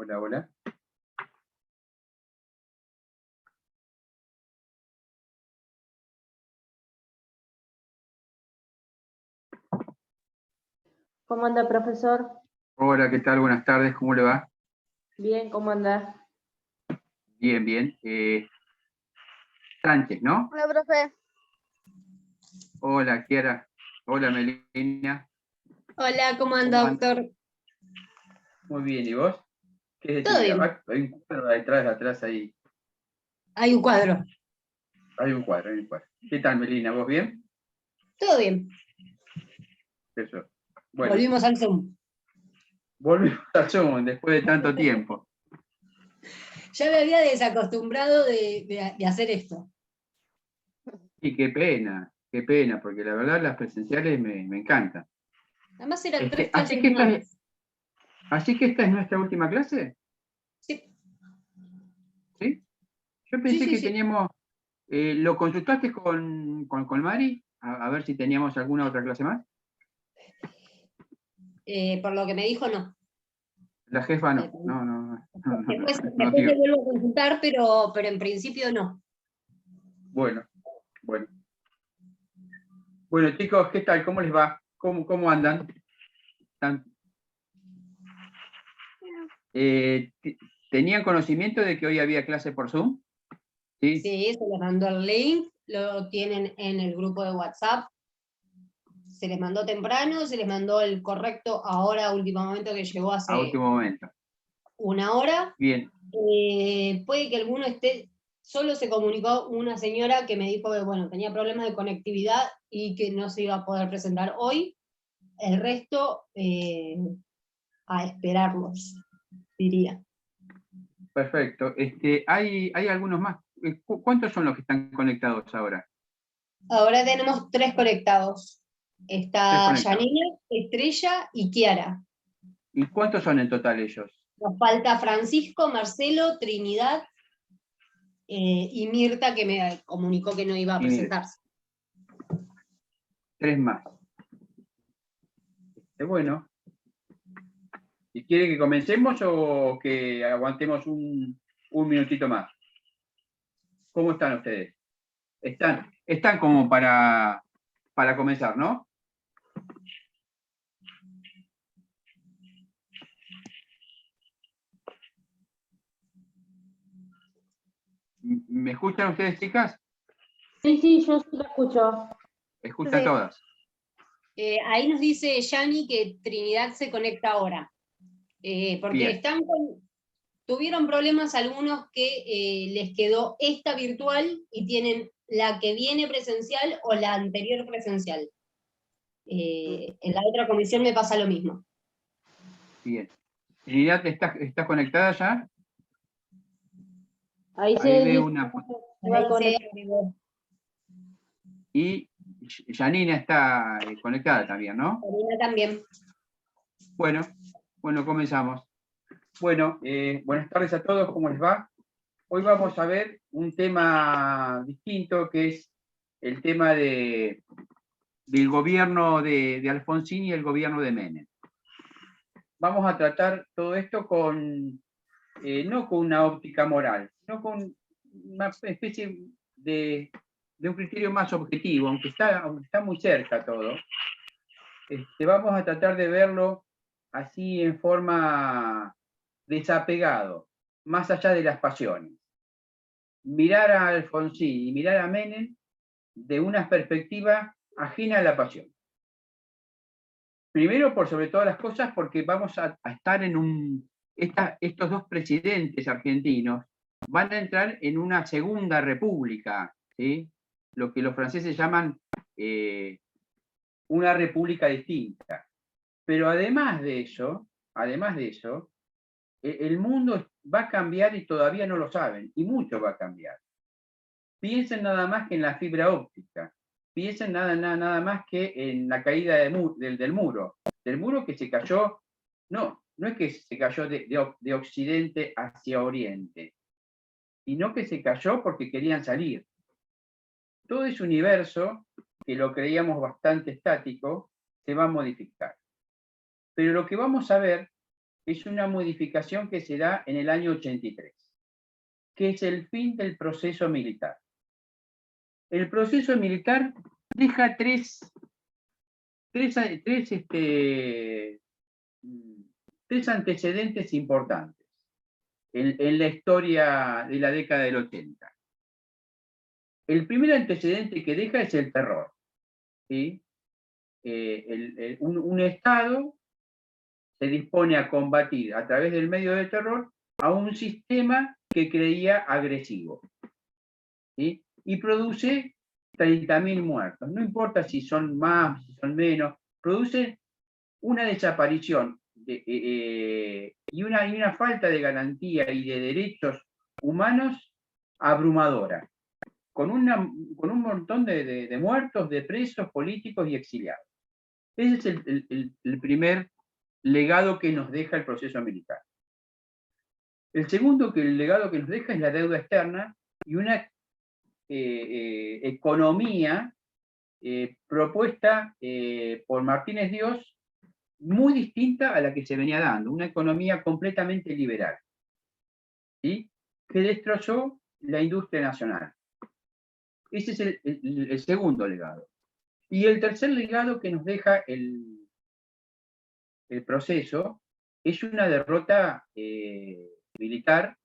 Hola, hola. ¿Cómo anda, profesor? Hola, ¿qué tal? Buenas tardes, ¿cómo le va? Bien, ¿cómo anda? Bien, bien. Sánchez, ¿no? Hola, profe. Hola, Kiara. Hola, Melina. Hola, ¿cómo anda, doctor? Muy bien, ¿y vos? ¿Qué es de tu Todo vida? bien. Hay un cuadro atrás ahí. Hay un cuadro. Hay un cuadro. ¿Qué tal, Melina? ¿Vos bien? Todo bien. Eso. Bueno, Volvimos al Zoom. volvimos a Zoom después de tanto tiempo. Ya me había desacostumbrado de hacer esto. Y qué pena, porque la verdad las presenciales me encantan. Además eran 3 Así clases que más. esta es nuestra última clase, Sí, ¿sí? Yo pensé que sí. teníamos... ¿lo consultaste con Mari? A ver si teníamos alguna otra clase más. Por lo que me dijo, no. La jefa no. No. Después No, te tío. vuelvo a consultar, pero en principio no. Bueno. Bueno, chicos, ¿qué tal? ¿Cómo les va? ¿Cómo andan? ¿Tenían conocimiento de que hoy había clase por Zoom? Sí. Sí, se les mandó el link, lo tienen en el grupo de WhatsApp. Se les mandó temprano, se les mandó el correcto ahora, a último momento, que llegó hace A último momento. 1 hora. Bien. Puede que alguno esté, solo se comunicó una señora que me dijo que bueno, tenía problemas de conectividad y que no se iba a poder presentar hoy. El resto, a esperarlos, diría. Perfecto. Hay algunos más. ¿Cuántos son los que están conectados ahora? Ahora tenemos 3 conectados. Está Conectados. Janina, Estrella y Kiara. ¿Y cuántos son en total ellos? Nos falta Francisco, Marcelo, Trinidad y Mirta, que me comunicó que no iba a presentarse. 3 más. Bueno. ¿Y quiere que comencemos o que aguantemos un minutito más? ¿Cómo están ustedes? Están como para comenzar, ¿no? ¿Me escuchan ustedes, chicas? Sí, yo sí lo escucho. ¿Escuchan Sí. todas? Ahí nos dice Yani que Trinidad se conecta ahora. Porque Bien. tuvieron problemas algunos que les quedó esta virtual y tienen la que viene presencial o la anterior presencial. En la otra comisión me pasa lo mismo. Bien. Trinidad, ¿estás conectada ya? Ahí Ahí se veo dice una. que va a Ahí se conectar. agregó. Y Janina está conectada también, ¿no? Karina también. Bueno, comenzamos. Bueno, buenas tardes a todos, ¿cómo les va? Hoy vamos a ver un tema distinto, que es el tema del gobierno de Alfonsín y el gobierno de Menem. Vamos a tratar todo esto no con una óptica moral, sino con una especie de un criterio más objetivo, aunque está muy cerca todo. Vamos a tratar de verlo así en forma desapegado, más allá de las pasiones. Mirar a Alfonsín y mirar a Menem de una perspectiva ajena a la pasión. Primero, por sobre todas las cosas, porque vamos a estar en estos dos presidentes argentinos van a entrar en una segunda república, ¿sí? Lo que los franceses llaman una república distinta. Pero además de eso, el mundo va a cambiar y todavía no lo saben, y mucho va a cambiar. Piensen nada más que en la fibra óptica, piensen nada más que en la caída del muro que se cayó, no es que se cayó de occidente hacia oriente, sino que se cayó porque querían salir. Todo ese universo, que lo creíamos bastante estático, se va a modificar. Pero lo que vamos a ver es una modificación que se da en el año 83, que es el fin del proceso militar. El proceso militar deja tres antecedentes importantes en la historia de la década del 80. El primer antecedente que deja es el terror, ¿sí? Un Estado se dispone a combatir a través del medio del terror a un sistema que creía agresivo, ¿sí? Y produce 30.000 muertos. No importa si son más, si son menos, produce una desaparición y una falta de garantía y de derechos humanos abrumadora, con un montón de muertos, de presos políticos y exiliados. Ese es el primer legado que nos deja el proceso militar. El segundo legado que nos deja es la deuda externa y una economía propuesta por Martínez Dios muy distinta a la que se venía dando, una economía completamente liberal, ¿sí? Que destrozó la industria nacional. Ese es el segundo legado. Y el tercer legado que nos deja el proceso es una derrota militar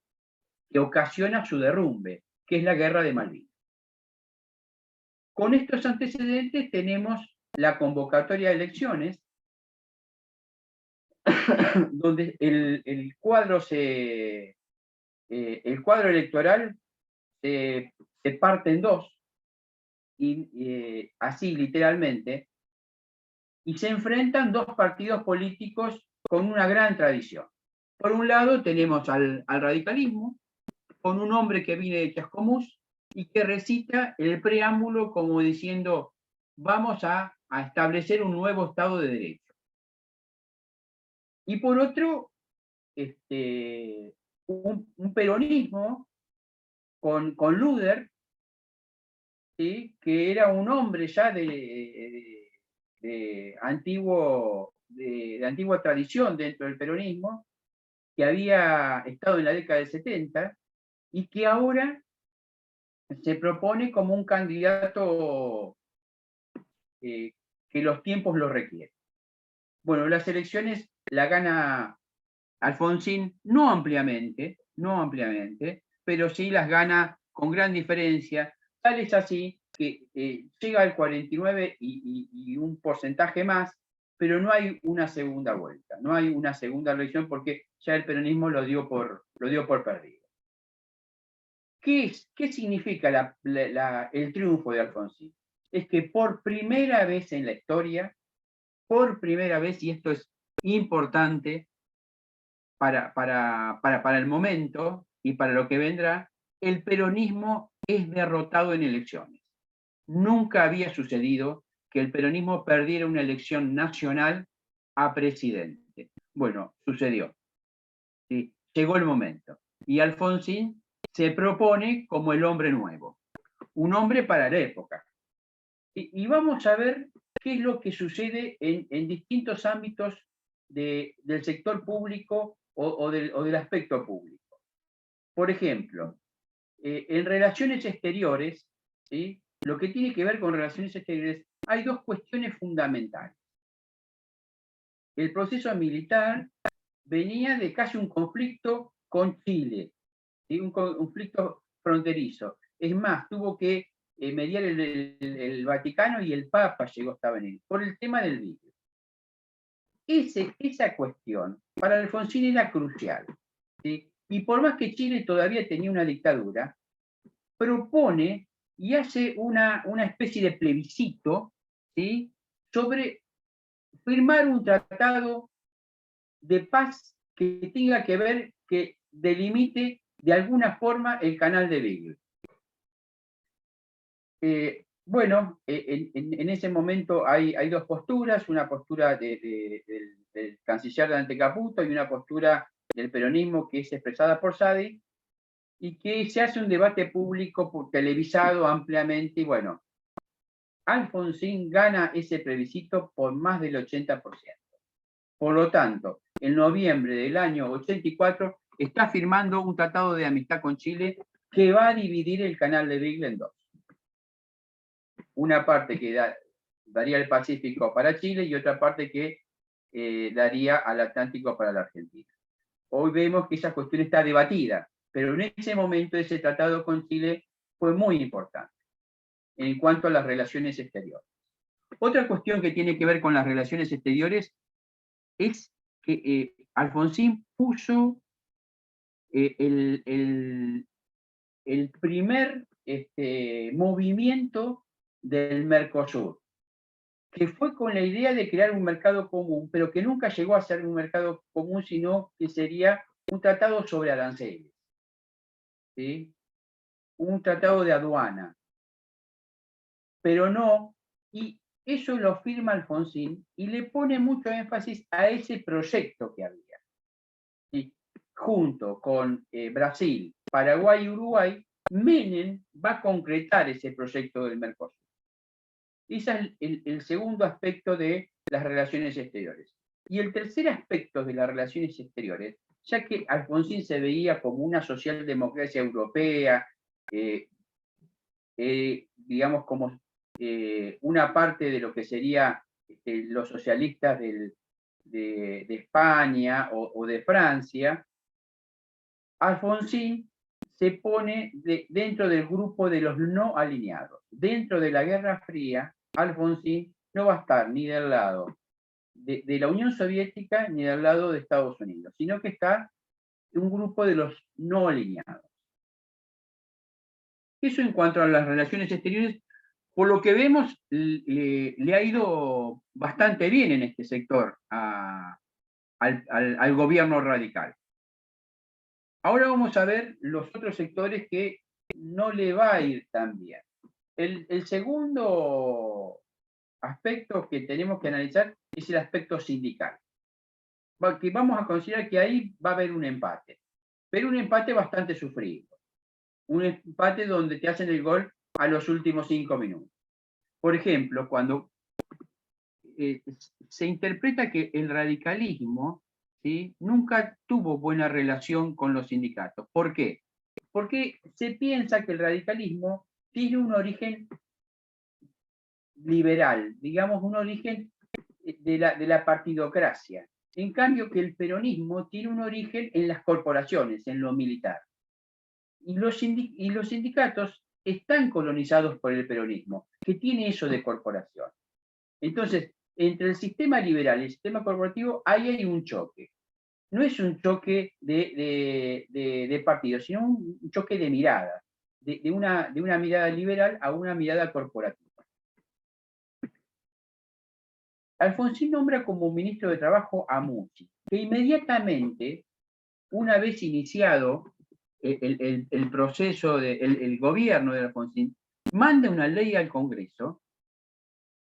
que ocasiona su derrumbe, que es la guerra de Malvinas. Con estos antecedentes tenemos la convocatoria de elecciones, donde el cuadro electoral se parte en dos, y así literalmente, y se enfrentan dos partidos políticos con una gran tradición. Por un lado tenemos al radicalismo, con un hombre que viene de Chascomús y que recita el preámbulo como diciendo, vamos a establecer un nuevo Estado de Derecho. Y por otro, un peronismo con Luder, ¿sí? Que era un hombre ya de antigua tradición dentro del peronismo, que había estado en la década del 70 y que ahora se propone como un candidato que los tiempos lo requieren. Bueno, las elecciones la gana Alfonsín, no ampliamente, pero sí las gana con gran diferencia. Tal es así que llega al 49 y un porcentaje más, pero no hay una segunda vuelta, no hay una segunda elección porque ya el peronismo lo dio por perdido. ¿Qué significa el triunfo de Alfonsín? Es que por primera vez en la historia, por primera vez, y esto es importante para el momento y para lo que vendrá, el peronismo es derrotado en elecciones. Nunca había sucedido que el peronismo perdiera una elección nacional a presidente. Bueno, sucedió. ¿Sí? Llegó el momento. Y Alfonsín se propone como el hombre nuevo, un hombre para la época. Y vamos a ver qué es lo que sucede en distintos ámbitos del sector público o del aspecto público. Por ejemplo, en relaciones exteriores, ¿sí? Lo que tiene que ver con relaciones exteriores, hay dos cuestiones fundamentales. El proceso militar venía de casi un conflicto con Chile, ¿sí? Un conflicto fronterizo. Es más, tuvo que mediar el Vaticano y el Papa estaba en él, por el tema del vidrio. Esa cuestión para Alfonsín era crucial, ¿sí? Y por más que Chile todavía tenía una dictadura, propone y hace una especie de plebiscito, ¿sí? Sobre firmar un tratado de paz que tenga que ver, que delimite de alguna forma el canal de Beagle. Bueno, en ese momento hay dos posturas, una postura del canciller Dante Caputo y una postura del peronismo que es expresada por Sadi, y que se hace un debate público televisado ampliamente, y bueno, Alfonsín gana ese plebiscito por más del 80%. Por lo tanto, en noviembre del año 84 está firmando un tratado de amistad con Chile que va a dividir el canal de Beagle en dos. Una parte que daría el Pacífico para Chile y otra parte que daría al Atlántico para la Argentina. Hoy vemos que esa cuestión está debatida, pero en ese momento ese tratado con Chile fue muy importante en cuanto a las relaciones exteriores. Otra cuestión que tiene que ver con las relaciones exteriores es que Alfonsín puso el primer movimiento del Mercosur, que fue con la idea de crear un mercado común, pero que nunca llegó a ser un mercado común, sino que sería un tratado sobre aranceles, ¿sí? Un tratado de aduana, pero no, y eso lo firma Alfonsín y le pone mucho énfasis a ese proyecto que había. ¿Sí? Junto con Brasil, Paraguay y Uruguay, Menem va a concretar ese proyecto del Mercosur. Ese es el segundo aspecto de las relaciones exteriores. Y el tercer aspecto de las relaciones exteriores, ya que Alfonsín se veía como una socialdemocracia europea, digamos como una parte de lo que sería los socialistas de España o de Francia, Alfonsín se pone dentro del grupo de los no alineados. Dentro de la Guerra Fría, Alfonsín no va a estar ni del lado de la Unión Soviética ni del lado de Estados Unidos, sino que está en un grupo de los no alineados. Eso en cuanto a las relaciones exteriores, por lo que vemos, le ha ido bastante bien en este sector al gobierno radical. Ahora vamos a ver los otros sectores que no le va a ir tan bien. El segundo aspecto que tenemos que analizar es el aspecto sindical. Que vamos a considerar que ahí va a haber un empate, pero un empate bastante sufrido. Un empate donde te hacen el gol a los últimos 5 minutos. Por ejemplo, cuando se interpreta que el radicalismo, ¿sí?, nunca tuvo buena relación con los sindicatos. ¿Por qué? Porque se piensa que el radicalismo tiene un origen liberal, digamos un origen de la partidocracia. En cambio que el peronismo tiene un origen en las corporaciones, en lo militar. Y los sindicatos están colonizados por el peronismo, que tiene eso de corporación. Entonces, entre el sistema liberal y el sistema corporativo, ahí hay un choque. No es un choque de partidos, sino un choque de miradas, de una mirada liberal a una mirada corporativa. Alfonsín nombra como ministro de Trabajo a Musi, que inmediatamente, una vez iniciado el proceso, el gobierno de Alfonsín, manda una ley al Congreso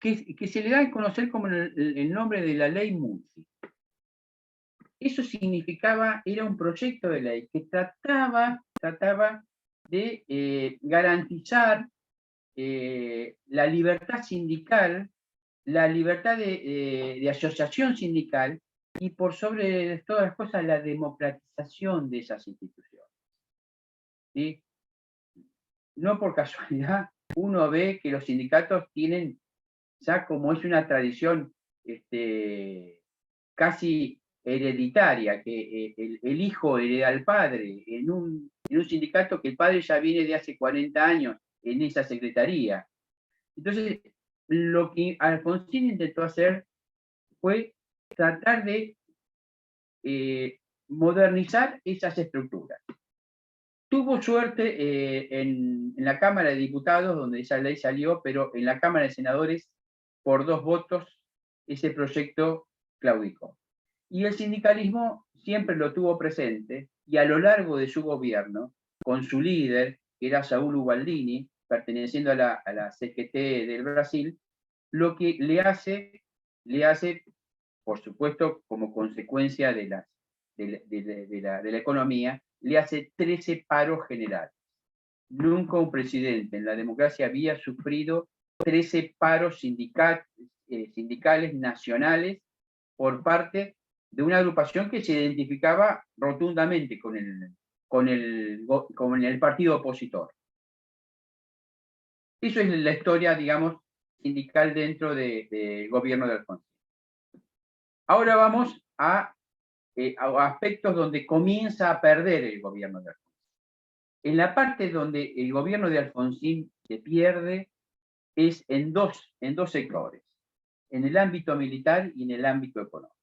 que se le da a conocer como el nombre de la ley Musi. Eso significaba, era un proyecto de ley que trataba de garantizar la libertad sindical, la libertad de asociación sindical y por sobre todas las cosas la democratización de esas instituciones. ¿Sí? No por casualidad uno ve que los sindicatos tienen, ya como es una tradición casi hereditaria, que el hijo hereda al padre, en un sindicato que el padre ya viene de hace 40 años en esa secretaría. Entonces, lo que Alfonsín intentó hacer fue tratar de modernizar esas estructuras. Tuvo suerte en la Cámara de Diputados, donde esa ley salió, pero en la Cámara de Senadores, por 2 votos, ese proyecto claudicó. Y el sindicalismo siempre lo tuvo presente, y a lo largo de su gobierno, con su líder, que era Saúl Ubaldini, perteneciendo a la CGT del Brasil, lo que le hace, por supuesto, como consecuencia de la economía, le hace 13 paros generales. Nunca un presidente en la democracia había sufrido 13 paros sindicales nacionales por parte de una agrupación que se identificaba rotundamente con el partido opositor. Eso es la historia, digamos, sindical dentro del gobierno de Alfonsín. Ahora vamos a aspectos donde comienza a perder el gobierno de Alfonsín. En la parte donde el gobierno de Alfonsín se pierde es en dos sectores, en el ámbito militar y en el ámbito económico.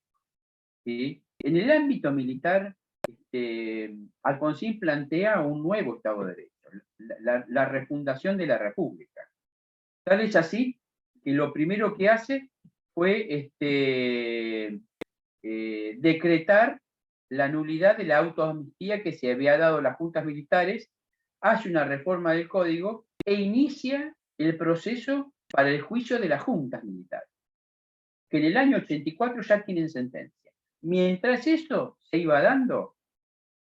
¿Sí? En el ámbito militar, Alfonsín plantea un nuevo Estado de Derecho, la refundación de la República. Tal es así que lo primero que hace fue decretar la nulidad de la autoamnistía que se había dado a las juntas militares, hace una reforma del código e inicia el proceso para el juicio de las juntas militares, que en el año 84 ya tienen sentencia. Mientras eso se iba dando,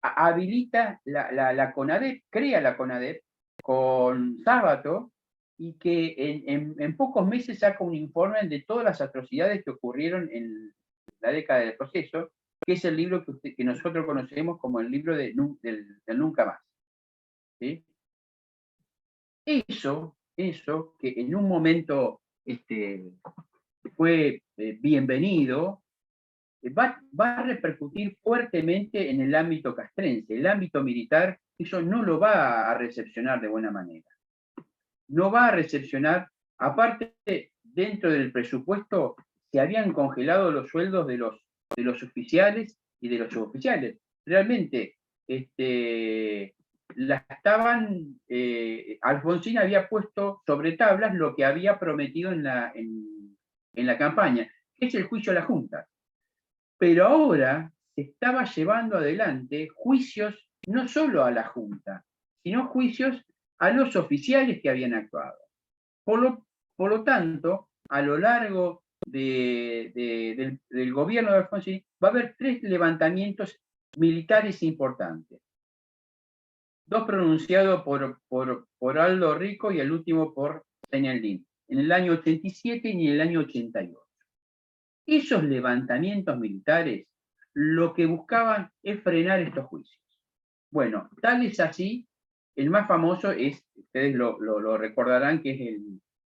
habilita la CONADEP, crea la CONADEP con Sábato, y que en pocos meses saca un informe de todas las atrocidades que ocurrieron en la década del proceso, que es el libro que nosotros conocemos como el libro del Nunca Más. ¿Sí? Eso que en un momento fue bienvenido, va a repercutir fuertemente en el ámbito castrense. El ámbito militar, eso no lo va a recepcionar de buena manera. No va a recepcionar, aparte, dentro del presupuesto se habían congelado los sueldos de los oficiales y de los suboficiales. Realmente, Alfonsín había puesto sobre tablas lo que había prometido en la campaña, que es el juicio a la Junta. Pero ahora se estaba llevando adelante juicios no solo a la Junta, sino juicios a los oficiales que habían actuado. Por lo tanto, a lo largo del gobierno de Alfonsín va a haber 3 levantamientos militares importantes. 2 pronunciados por Aldo Rico y el último por Peñalín, en el año 87 y en el año 88. Esos levantamientos militares lo que buscaban es frenar estos juicios. Bueno, tal es así, el más famoso es, ustedes lo recordarán, que es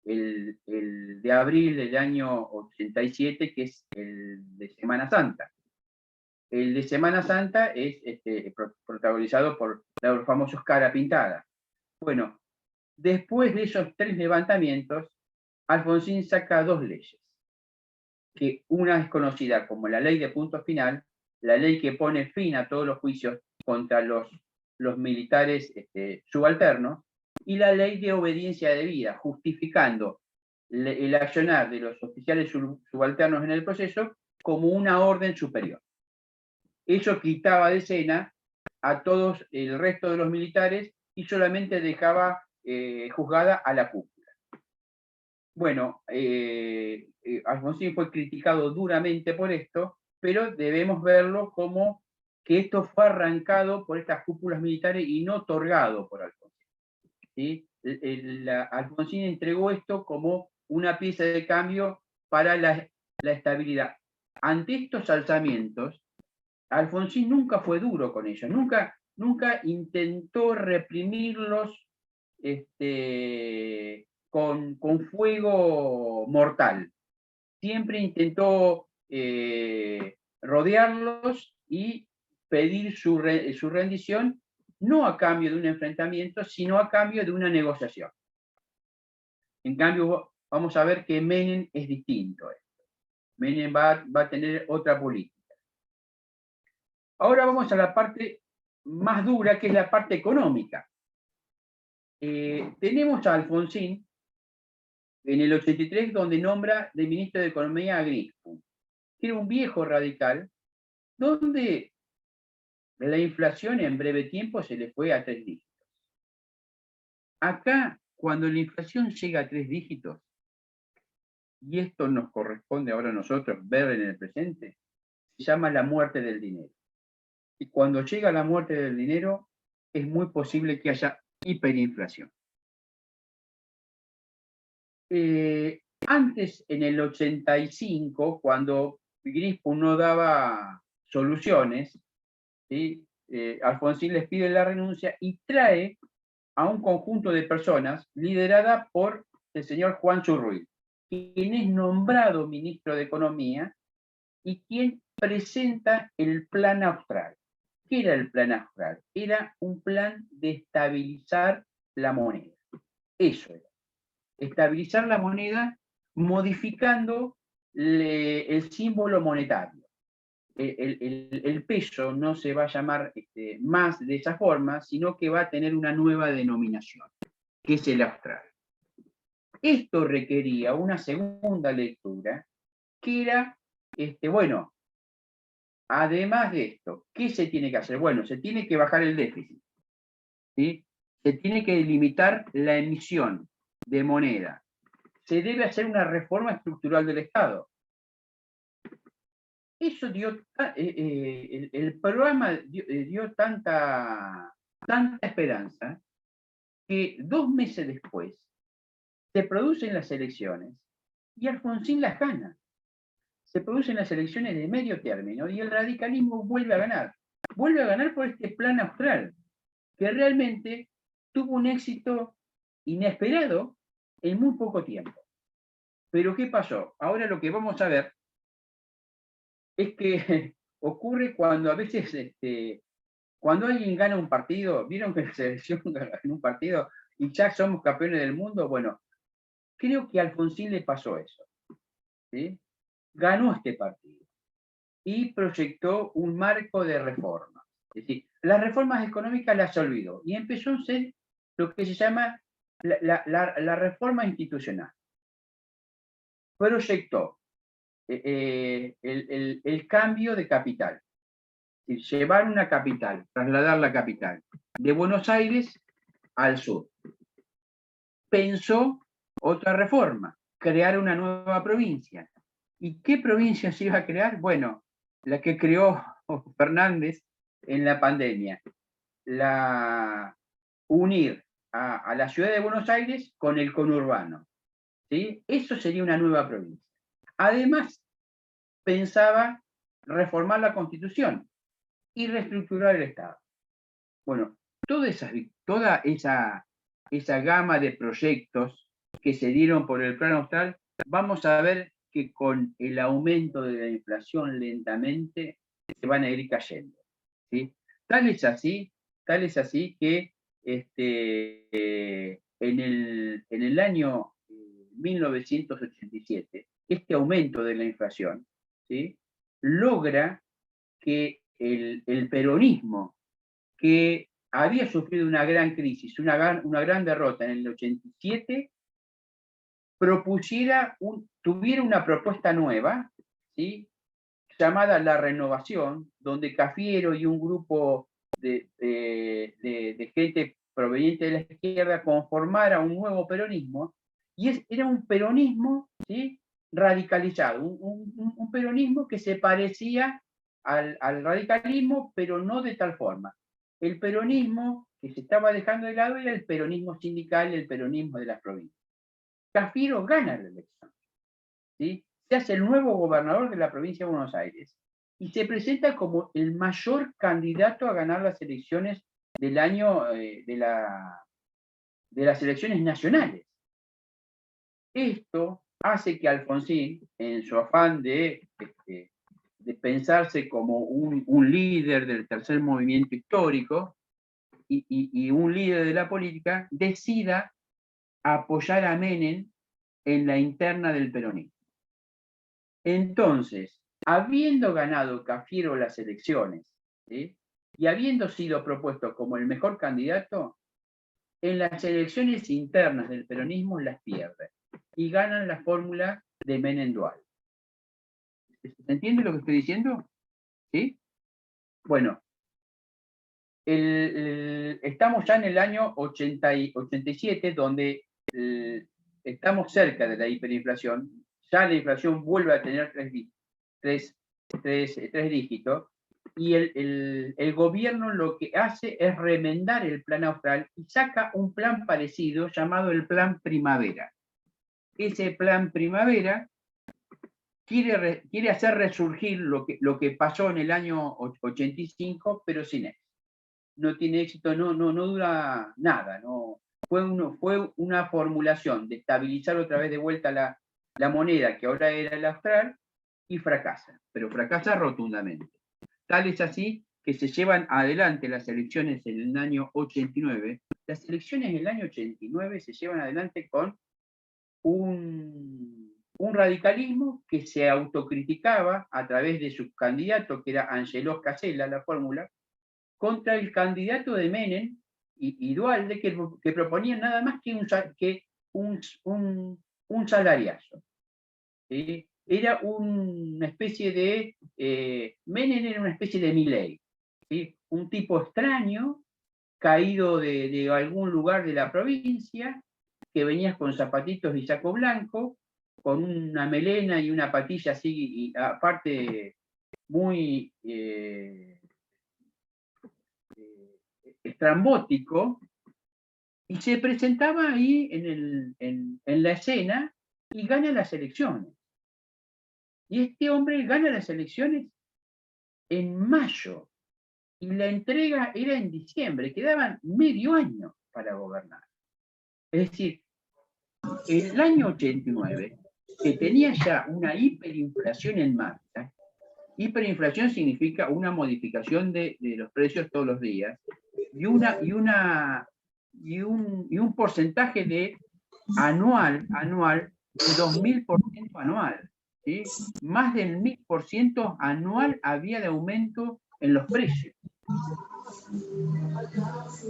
el de abril del año 87, que es el de Semana Santa. El de Semana Santa es protagonizado por los famosos Cara Pintada. Bueno, después de esos 3 levantamientos, Alfonsín saca 2 leyes, que una es conocida como la ley de punto final, la ley que pone fin a todos los juicios contra los militares subalternos, y la ley de obediencia debida, justificando el accionar de los oficiales subalternos en el proceso como una orden superior. Eso quitaba de escena a todos el resto de los militares y solamente dejaba juzgada a la cúpula. Bueno, Alfonsín fue criticado duramente por esto, pero debemos verlo como que esto fue arrancado por estas cúpulas militares y no otorgado por Alfonsín. ¿Sí? Alfonsín entregó esto como una pieza de cambio para la estabilidad. Ante estos alzamientos, Alfonsín nunca fue duro con ellos, nunca intentó reprimirlos con fuego mortal. Siempre intentó rodearlos y pedir su rendición, no a cambio de un enfrentamiento, sino a cambio de una negociación. En cambio, vamos a ver que Menem es distinto. Menem va a tener otra política. Ahora vamos a la parte más dura, que es la parte económica. Tenemos a Alfonsín en el 83, donde nombra de ministro de Economía a Griffo, que era un viejo radical, donde la inflación en breve tiempo se le fue a 3 dígitos. Acá, cuando la inflación llega a 3 dígitos, y esto nos corresponde ahora a nosotros ver en el presente, se llama la muerte del dinero. Y cuando llega la muerte del dinero, es muy posible que haya hiperinflación. Antes, en el 85, cuando Grisham no daba soluciones, ¿sí? Alfonsín les pide la renuncia y trae a un conjunto de personas liderada por el señor Juan Churruy, quien es nombrado ministro de Economía y quien presenta el Plan Austral. ¿Qué era el Plan Austral? Era un plan de estabilizar la moneda. Eso era. Estabilizar la moneda modificando el símbolo monetario. El peso no se va a llamar más de esa forma, sino que va a tener una nueva denominación, que es el austral. Esto requería una segunda lectura, que era, bueno, además de esto, ¿qué se tiene que hacer? Bueno, se tiene que bajar el déficit, ¿sí? Se tiene que limitar la emisión de moneda. Se debe hacer una reforma estructural del Estado. Eso dio, el programa dio tanta esperanza que 2 meses después se producen las elecciones y Alfonsín las gana. Se producen las elecciones de medio término y el radicalismo vuelve a ganar. Vuelve a ganar por este plan austral, que realmente tuvo un éxito inesperado en muy poco tiempo. Pero ¿qué pasó? Ahora lo que vamos a ver es que ocurre cuando a veces, cuando alguien gana un partido, vieron que la selección gana un partido y ya somos campeones del mundo, bueno, creo que a Alfonsín le pasó eso, ¿sí? Ganó este partido y proyectó un marco de reforma. Es decir, las reformas económicas las olvidó y empezó a ser lo que se llama la reforma institucional. Proyectó el cambio de capital. Es decir, llevar una capital, trasladar la capital de Buenos Aires al sur. Pensó otra reforma, crear una nueva provincia. ¿Y qué provincia se iba a crear? Bueno, la que creó Fernández en la pandemia. Unir a la ciudad de Buenos Aires con el conurbano, ¿sí? Eso sería una nueva provincia. Además, pensaba reformar la Constitución y reestructurar el Estado. Bueno, toda esa gama de proyectos que se dieron por el Plan Austral, vamos a ver que con el aumento de la inflación lentamente se van a ir cayendo, ¿sí? Tal es así que en el año 1987, este aumento de la inflación, ¿sí?, logra que el peronismo, que había sufrido una gran crisis, una gran derrota en el 87, tuviera una propuesta nueva, ¿sí?, llamada La Renovación, donde Cafiero y un grupo de gente proveniente de la izquierda conformara un nuevo peronismo, y era un peronismo, ¿sí?, radicalizado, un peronismo que se parecía al radicalismo, pero no de tal forma. El peronismo que se estaba dejando de lado era el peronismo sindical, el peronismo de las provincias. Cafiero gana la elección, ¿sí? Se hace el nuevo gobernador de la provincia de Buenos Aires y se presenta como el mayor candidato a ganar las elecciones del año de las elecciones nacionales. Esto hace que Alfonsín, en su afán de pensarse como un líder del tercer movimiento histórico y un líder de la política, decida apoyar a Menem en la interna del peronismo. Entonces, habiendo ganado Cafiero las elecciones, ¿sí?, y habiendo sido propuesto como el mejor candidato, en las elecciones internas del peronismo las pierde y ganan la fórmula de Menem dual. ¿Se entiende lo que estoy diciendo? ¿Sí? Bueno, estamos ya en el año 87, donde estamos cerca de la hiperinflación. Ya la inflación vuelve a tener tres dígitos, y el gobierno lo que hace es remendar el Plan Austral y saca un plan parecido llamado el Plan Primavera. Ese Plan Primavera quiere hacer resurgir lo que pasó en el año 85, pero sin éxito. No tiene éxito, no dura nada. No. Fue una formulación de estabilizar otra vez de vuelta la moneda, que ahora era el austral, y fracasa, pero fracasa rotundamente. Tal es así que se llevan adelante las elecciones en el año 89. Las elecciones en el año 89 se llevan adelante con un radicalismo que se autocriticaba a través de su candidato, que era Angelos Casella, la fórmula, contra el candidato de Menem y Duhalde, que proponían nada más que un salariazo. ¿Sí? Era una especie de... Menem era una especie de Milei, ¿sí? Un tipo extraño, caído de algún lugar de la provincia, que venía con zapatitos y saco blanco, con una melena y una patilla así, y aparte muy estrambótico, y se presentaba ahí en la escena y gana las elecciones. Y este hombre gana las elecciones en mayo, y la entrega era en diciembre, quedaban medio año para gobernar. Es decir, el año 89, que tenía ya una hiperinflación en marcha. Hiperinflación significa una modificación de los precios todos los días y un porcentaje de anual de 2000% anual. ¿Sí? Más del 1000% anual había de aumento en los precios.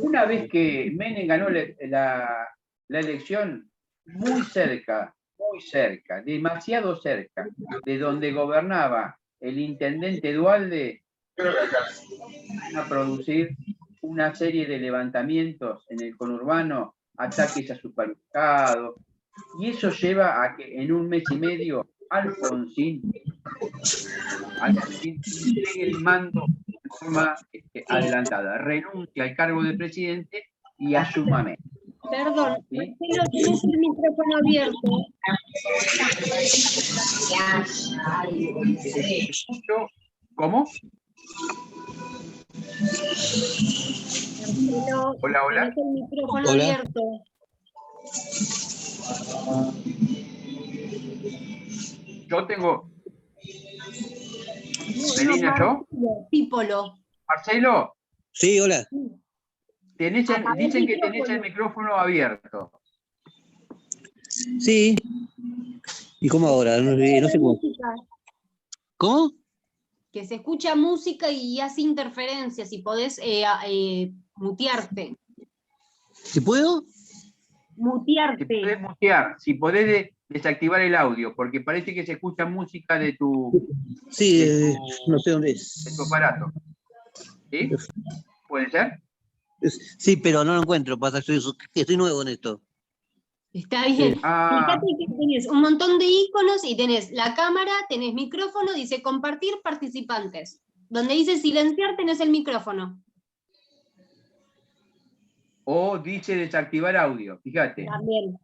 Una vez que Menem ganó la elección, muy cerca, demasiado cerca de donde gobernaba el intendente Duhalde, a producir una serie de levantamientos en el conurbano, ataques a supermercados, y eso lleva a que en un mes y medio Alfonsín entregue el mando de forma adelantada, renuncia al cargo de presidente y asuma Menem. Perdón, ¿Sí? Marcelo, tienes el micrófono abierto. ¿Cómo? Marcelo, Hola. tienes el micrófono Hola. abierto. Yo tengo... Melina, ¿yo? Pípolo. Marcelo, Sí, hola. dicen que tenés el micrófono abierto. Sí. ¿Y cómo ahora? No sé cómo. ¿Cómo? Que se escucha música y hace interferencias, si podés mutearte. ¿Si puedo? Mutearte. Si podés mutear, si podés desactivar el audio, porque parece que se escucha música de tu Sí, no sé dónde de es. tu aparato. ¿Sí? ¿Puede ser? Sí, pero no lo encuentro. Pasa que estoy nuevo en esto. Está bien. Ah, Fíjate que tenés un montón de iconos y tenés la cámara, tenés micrófono, dice compartir participantes. Donde dice silenciar tenés el micrófono. o dice desactivar audio, fíjate. También.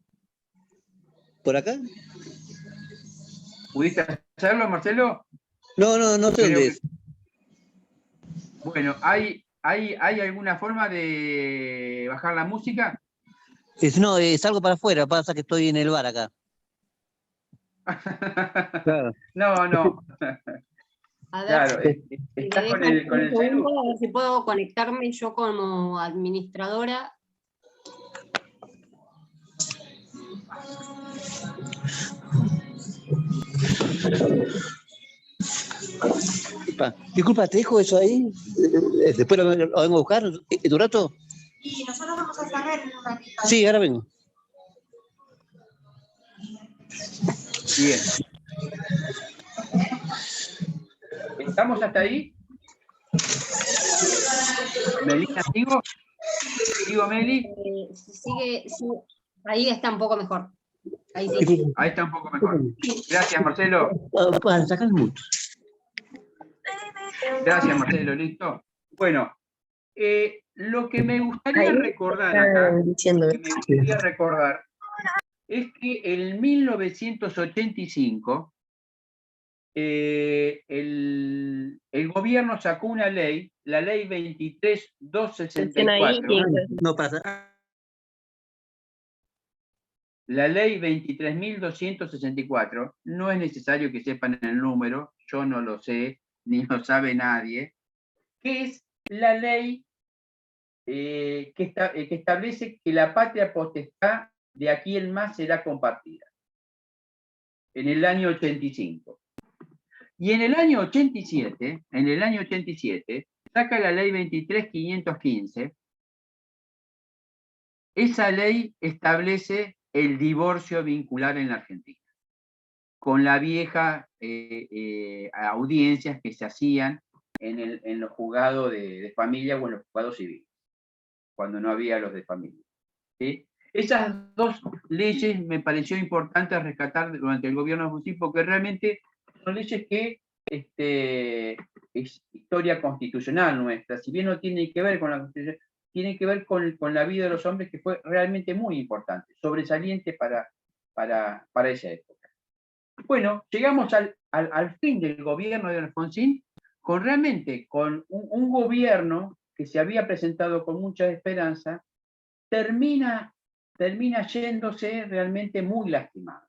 ¿Por acá? ¿Pudiste hacerlo, Marcelo? No sé dónde es. Bueno, ¿hay alguna forma de bajar la música? No, salgo para afuera, pasa que estoy en el bar acá. Claro. No. A ver, Claro, si estás me con dejan el un celu. segundo, a ver si puedo conectarme yo como administradora. Disculpa, ¿te dejo eso ahí? ¿Después lo vengo a buscar en un rato? Y nosotros vamos a cerrar en un ratito. Sí, ahora vengo. Bien. ¿Estamos hasta ahí? ¿Melina, sigo? ¿Sigo, Meli? Sigue, ahí está un poco mejor. Ahí sí. Disculpa. Ahí está un poco mejor. Gracias, Marcelo. Para sacar el mucho. Gracias, Marcelo. Listo. Bueno, lo que me gustaría recordar acá, es que en 1985 el gobierno sacó una ley, la ley Atención ahí, 23.264, No pasa. la ley 23.264, no es necesario que sepan el número, yo no lo sé, ni lo sabe nadie, que es la ley que establece que la patria potestad de aquí en más será compartida, en el año 85. Y en el año 87, saca la ley 23.515. Esa ley establece el divorcio vincular en la Argentina, con la vieja audiencias que se hacían en los juzgados de familia o en los juzgados civiles, cuando no había los de familia. ¿Sí? Esas dos leyes me pareció importante rescatar durante el gobierno de Alfonsín, porque realmente son leyes que es historia constitucional nuestra, si bien no tiene que ver con la Constitución, tiene que ver con la vida de los hombres, que fue realmente muy importante, sobresaliente para esa época. Bueno, llegamos al fin del gobierno de Alfonsín, con un gobierno que se había presentado con mucha esperanza, termina yéndose realmente muy lastimado,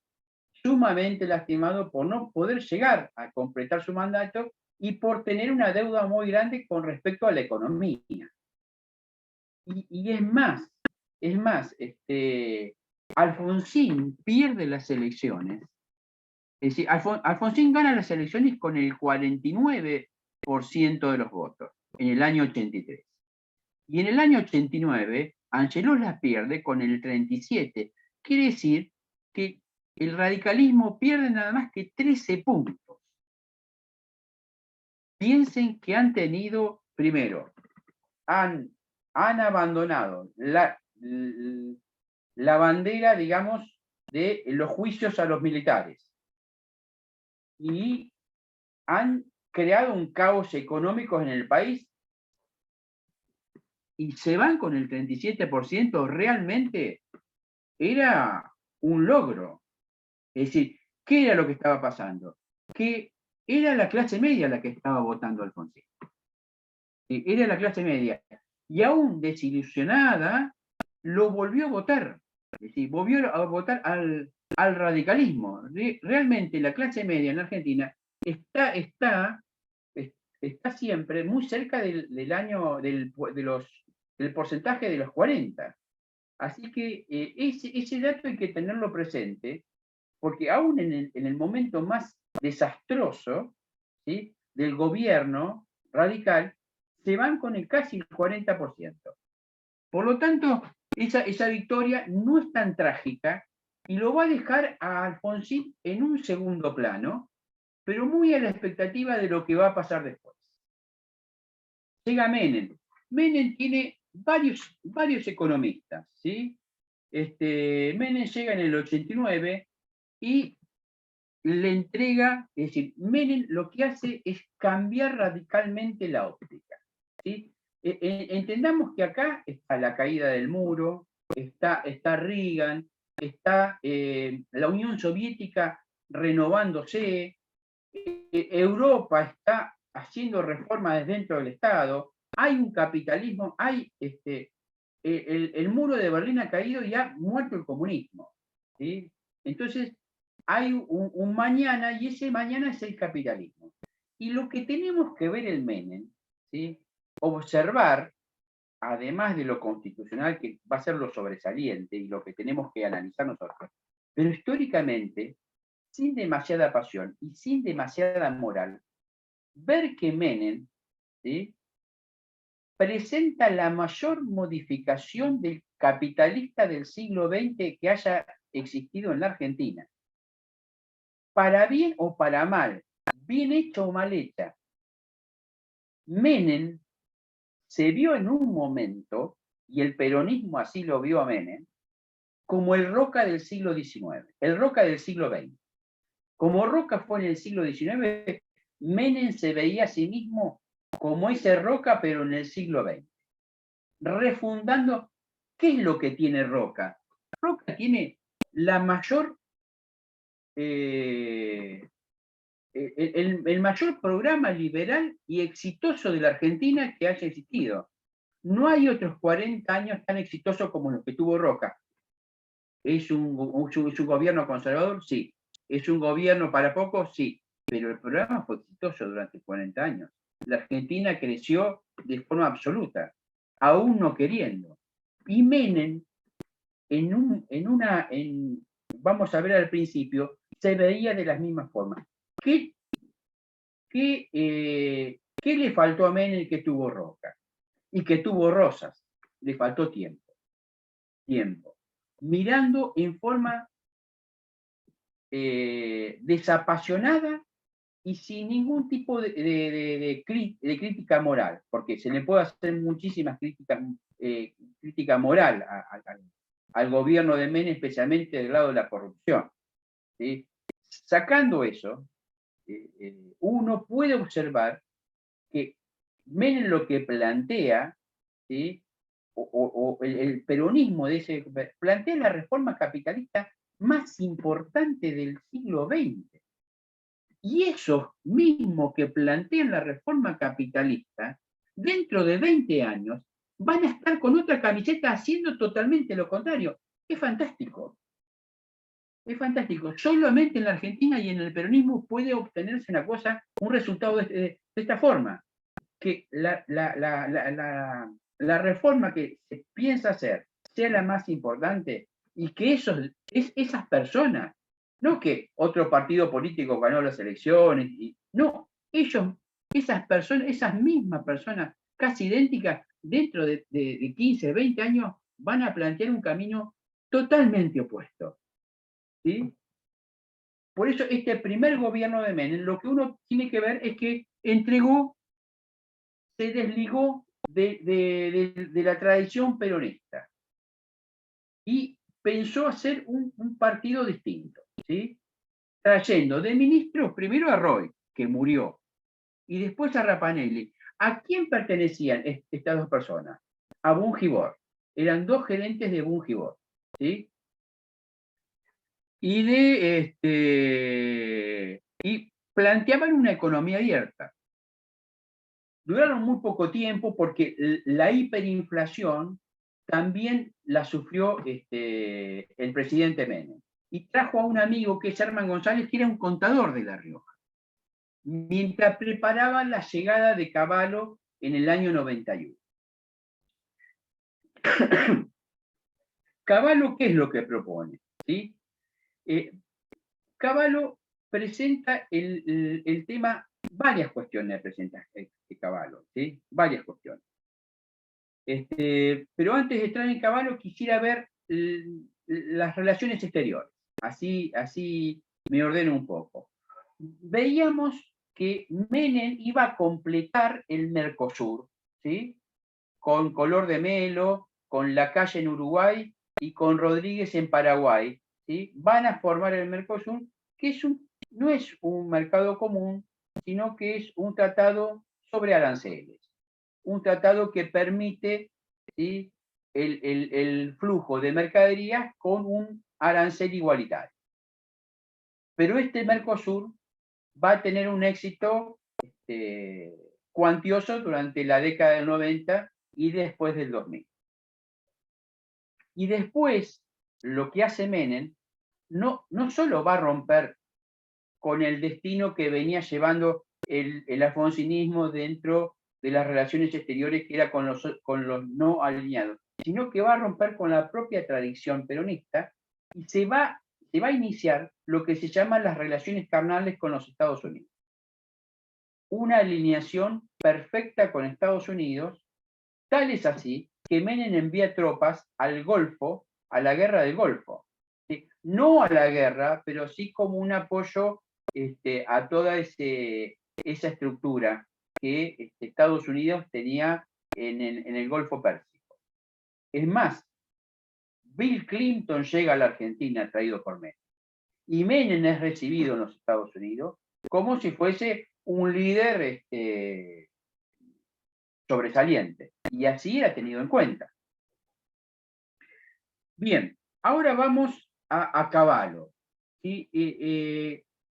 sumamente lastimado por no poder llegar a completar su mandato y por tener una deuda muy grande con respecto a la economía. Y es más, Alfonsín pierde las elecciones. Es decir, Alfonsín gana las elecciones con el 49% de los votos en el año 83. Y en el año 89, Angeló las pierde con el 37%. Quiere decir que el radicalismo pierde nada más que 13 puntos. Piensen que han tenido, primero, han abandonado la bandera, digamos, de los juicios a los militares. Y han creado un caos económico en el país y se van con el 37%, realmente era un logro. Es decir, ¿qué era lo que estaba pasando? Que era la clase media la que estaba votando a Alfonsín. Era la clase media. Y aún desilusionada, lo volvió a votar. Es decir, volvió a votar al radicalismo. Realmente la clase media en Argentina está siempre muy cerca del porcentaje de los 40. Así que ese dato hay que tenerlo presente, porque aún en el momento más desastroso, ¿sí?, del gobierno radical, se van con casi el 40%. Por lo tanto, esa victoria no es tan trágica y lo va a dejar a Alfonsín en un segundo plano, pero muy a la expectativa de lo que va a pasar después. Llega Menem. Menem tiene varios economistas, ¿sí? Menem llega en el 89 y le entrega, es decir, Menem lo que hace es cambiar radicalmente la óptica, ¿sí? Entendamos que acá está la caída del muro, está Reagan, está la Unión Soviética renovándose, Europa está haciendo reformas dentro del Estado, hay un capitalismo, hay el muro de Berlín ha caído y ha muerto el comunismo, ¿sí? Entonces, hay un mañana, y ese mañana es el capitalismo. Y lo que tenemos que ver el Menem, ¿sí?, observar, además de lo constitucional, que va a ser lo sobresaliente y lo que tenemos que analizar nosotros, pero históricamente, sin demasiada pasión y sin demasiada moral, ver que Menem, ¿sí?, presenta la mayor modificación del capitalista del siglo XX que haya existido en la Argentina. Para bien o para mal, bien hecha o mal hecha, Menem se vio en un momento, y el peronismo así lo vio a Menem, como el Roca del siglo XIX, el Roca del siglo XX. Como Roca fue en el siglo XIX, Menem se veía a sí mismo como ese Roca, pero en el siglo XX. Refundando, ¿qué es lo que tiene Roca? Roca tiene la mayor el mayor programa liberal y exitoso de la Argentina que haya existido. No hay otros 40 años tan exitosos como los que tuvo Roca. ¿Es un gobierno conservador? Sí. ¿Es un gobierno para pocos? Sí. Pero el programa fue exitoso durante 40 años. La Argentina creció de forma absoluta, aún no queriendo. Y Menem, vamos a ver al principio, se veía de las mismas formas. ¿Qué le faltó a Menem que tuvo Roca? Y que tuvo Rosas. Le faltó tiempo. Mirando en forma desapasionada y sin ningún tipo de crítica moral, porque se le puede hacer muchísimas crítica moral al gobierno de Menem, especialmente del lado de la corrupción. ¿Sí? Sacando eso, uno puede observar que Menem lo que plantea, ¿sí? o el peronismo plantea la reforma capitalista más importante del siglo XX. Y esos mismos que plantean la reforma capitalista, dentro de 20 años, van a estar con otra camiseta haciendo totalmente lo contrario. Es fantástico. Es fantástico. Solamente en la Argentina y en el peronismo puede obtenerse un resultado de esta forma. Que la reforma que se piensa hacer sea la más importante y que esas personas, no que otro partido político ganó las elecciones, no, esas mismas personas, casi idénticas, dentro de 15, 20 años, van a plantear un camino totalmente opuesto. ¿Sí? Por eso este primer gobierno de Menem, lo que uno tiene que ver es que se desligó de la tradición peronista y pensó hacer un partido distinto, ¿sí? Trayendo de ministros primero a Roy, que murió, y después a Rapanelli. ¿A quién pertenecían estas dos personas? A Bungibor. Eran dos gerentes de Bungibor, ¿sí? Y planteaban una economía abierta. Duraron muy poco tiempo porque la hiperinflación también la sufrió el presidente Menem. Y trajo a un amigo que es Herman González, que era un contador de La Rioja, mientras preparaban la llegada de Cavallo en el año 91. Cavallo, ¿qué es lo que propone? ¿Sí? Cavallo presenta el tema, varias cuestiones presenta Cavallo, ¿sí? Varias cuestiones. Pero antes de entrar en Cavallo quisiera ver las relaciones exteriores. Así me ordeno un poco. Veíamos que Menem iba a completar el Mercosur, ¿sí? Con Color de Melo, con Lacalle en Uruguay y con Rodríguez en Paraguay, ¿sí? Van a formar el Mercosur, que no es un mercado común, sino que es un tratado sobre aranceles. Un tratado que permite, ¿sí?, el flujo de mercaderías con un arancel igualitario. Pero este Mercosur va a tener un éxito cuantioso durante la década del 90 y después del 2000. Y después, lo que hace Menem, no solo va a romper con el destino que venía llevando el alfonsinismo dentro de las relaciones exteriores, que era con los no alineados, sino que va a romper con la propia tradición peronista y se va a iniciar lo que se llaman las relaciones carnales con los Estados Unidos. Una alineación perfecta con Estados Unidos, tal es así que Menem envía tropas al Golfo, a la guerra del Golfo. ¿Sí? No a la guerra, pero sí como un apoyo a toda esa estructura que Estados Unidos tenía en el Golfo Pérsico. Es más, Bill Clinton llega a la Argentina traído por Menem. Y Menem es recibido en los Estados Unidos como si fuese un líder sobresaliente. Y así era tenido en cuenta. Bien, ahora vamos a Cavallo. ¿Sí?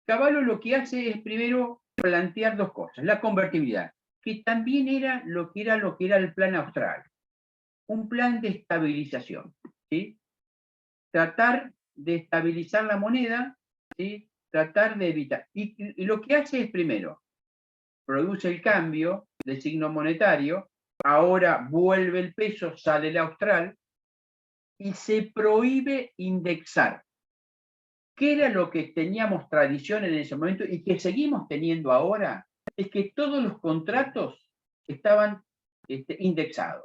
Cavallo lo que hace es primero plantear dos cosas. La convertibilidad, que también era lo que era el plan austral. Un plan de estabilización, ¿sí? Tratar de estabilizar la moneda, ¿sí? Tratar de evitar. Y lo que hace es primero, produce el cambio de signo monetario, ahora vuelve el peso, sale el austral, y se prohíbe indexar. ¿Qué era lo que teníamos tradición en ese momento y que seguimos teniendo ahora? Es que todos los contratos estaban indexados.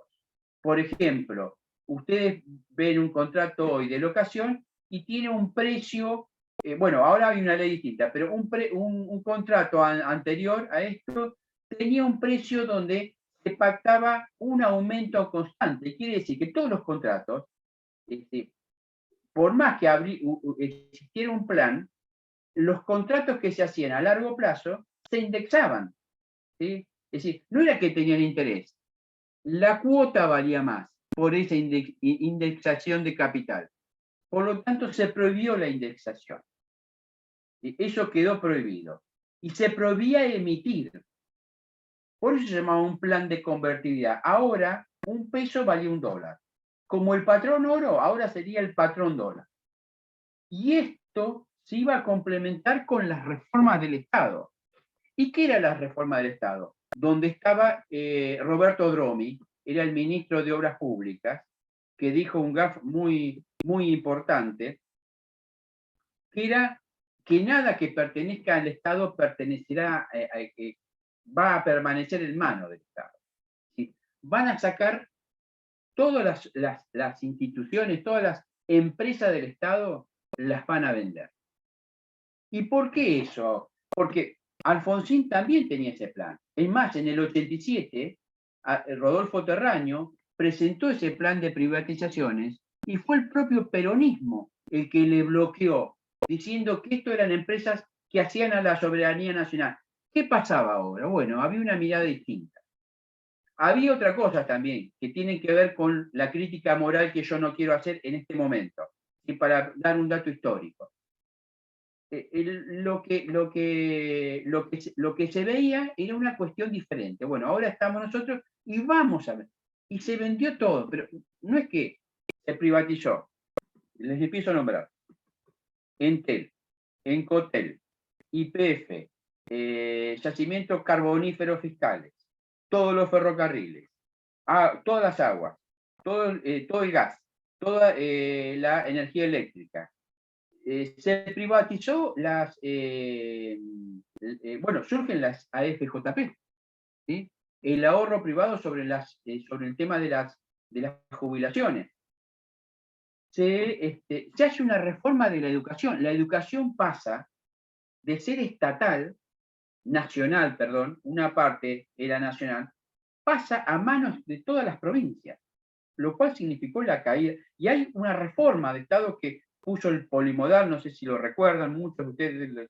Por ejemplo, ustedes ven un contrato hoy de locación y tiene un precio, bueno, ahora hay una ley distinta, pero un contrato anterior a esto tenía un precio donde se pactaba un aumento constante. Quiere decir que todos los contratos, por más que existiera un plan, los contratos que se hacían a largo plazo se indexaban, ¿sí? Es decir, no era que tenían interés, la cuota valía más por esa indexación de capital. Por lo tanto, se prohibió la indexación. Eso quedó prohibido. Y se prohibía emitir. Por eso se llamaba un plan de convertibilidad. Ahora, un peso valía $1. Como el patrón oro, ahora sería el patrón dólar. Y esto se iba a complementar con las reformas del Estado. ¿Y qué era la reforma del Estado? Donde estaba Roberto Dromi, era el ministro de Obras Públicas, que dijo un gaf muy, muy importante, que era que nada que pertenezca al Estado pertenecerá, va a permanecer en manos del Estado. ¿Sí? Van a sacar todas las instituciones, todas las empresas del Estado, las van a vender. ¿Y por qué eso? Porque Alfonsín también tenía ese plan. Es más, en el 87, Rodolfo Terraño presentó ese plan de privatizaciones y fue el propio peronismo el que le bloqueó, diciendo que esto eran empresas que hacían a la soberanía nacional. ¿Qué pasaba ahora? Bueno, había una mirada distinta. Había otra cosa también, que tiene que ver con la crítica moral que yo no quiero hacer en este momento, y para dar un dato histórico. Lo que se veía era una cuestión diferente. Bueno, ahora estamos nosotros y vamos a ver. Y se vendió todo, pero no es que se privatizó. Les empiezo a nombrar. Entel, Encotel, YPF, yacimientos carboníferos fiscales, todos los ferrocarriles, todas las aguas, todo el gas, toda la energía eléctrica. Se privatizó bueno, surgen las AFJP, ¿sí? El ahorro privado sobre el tema de las jubilaciones. Se hace una reforma de la educación. La educación pasa de ser estatal, nacional, perdón, una parte era nacional, pasa a manos de todas las provincias, lo cual significó la caída. Y hay una reforma de Estado que puso el polimodal, no sé si lo recuerdan, muchos de ustedes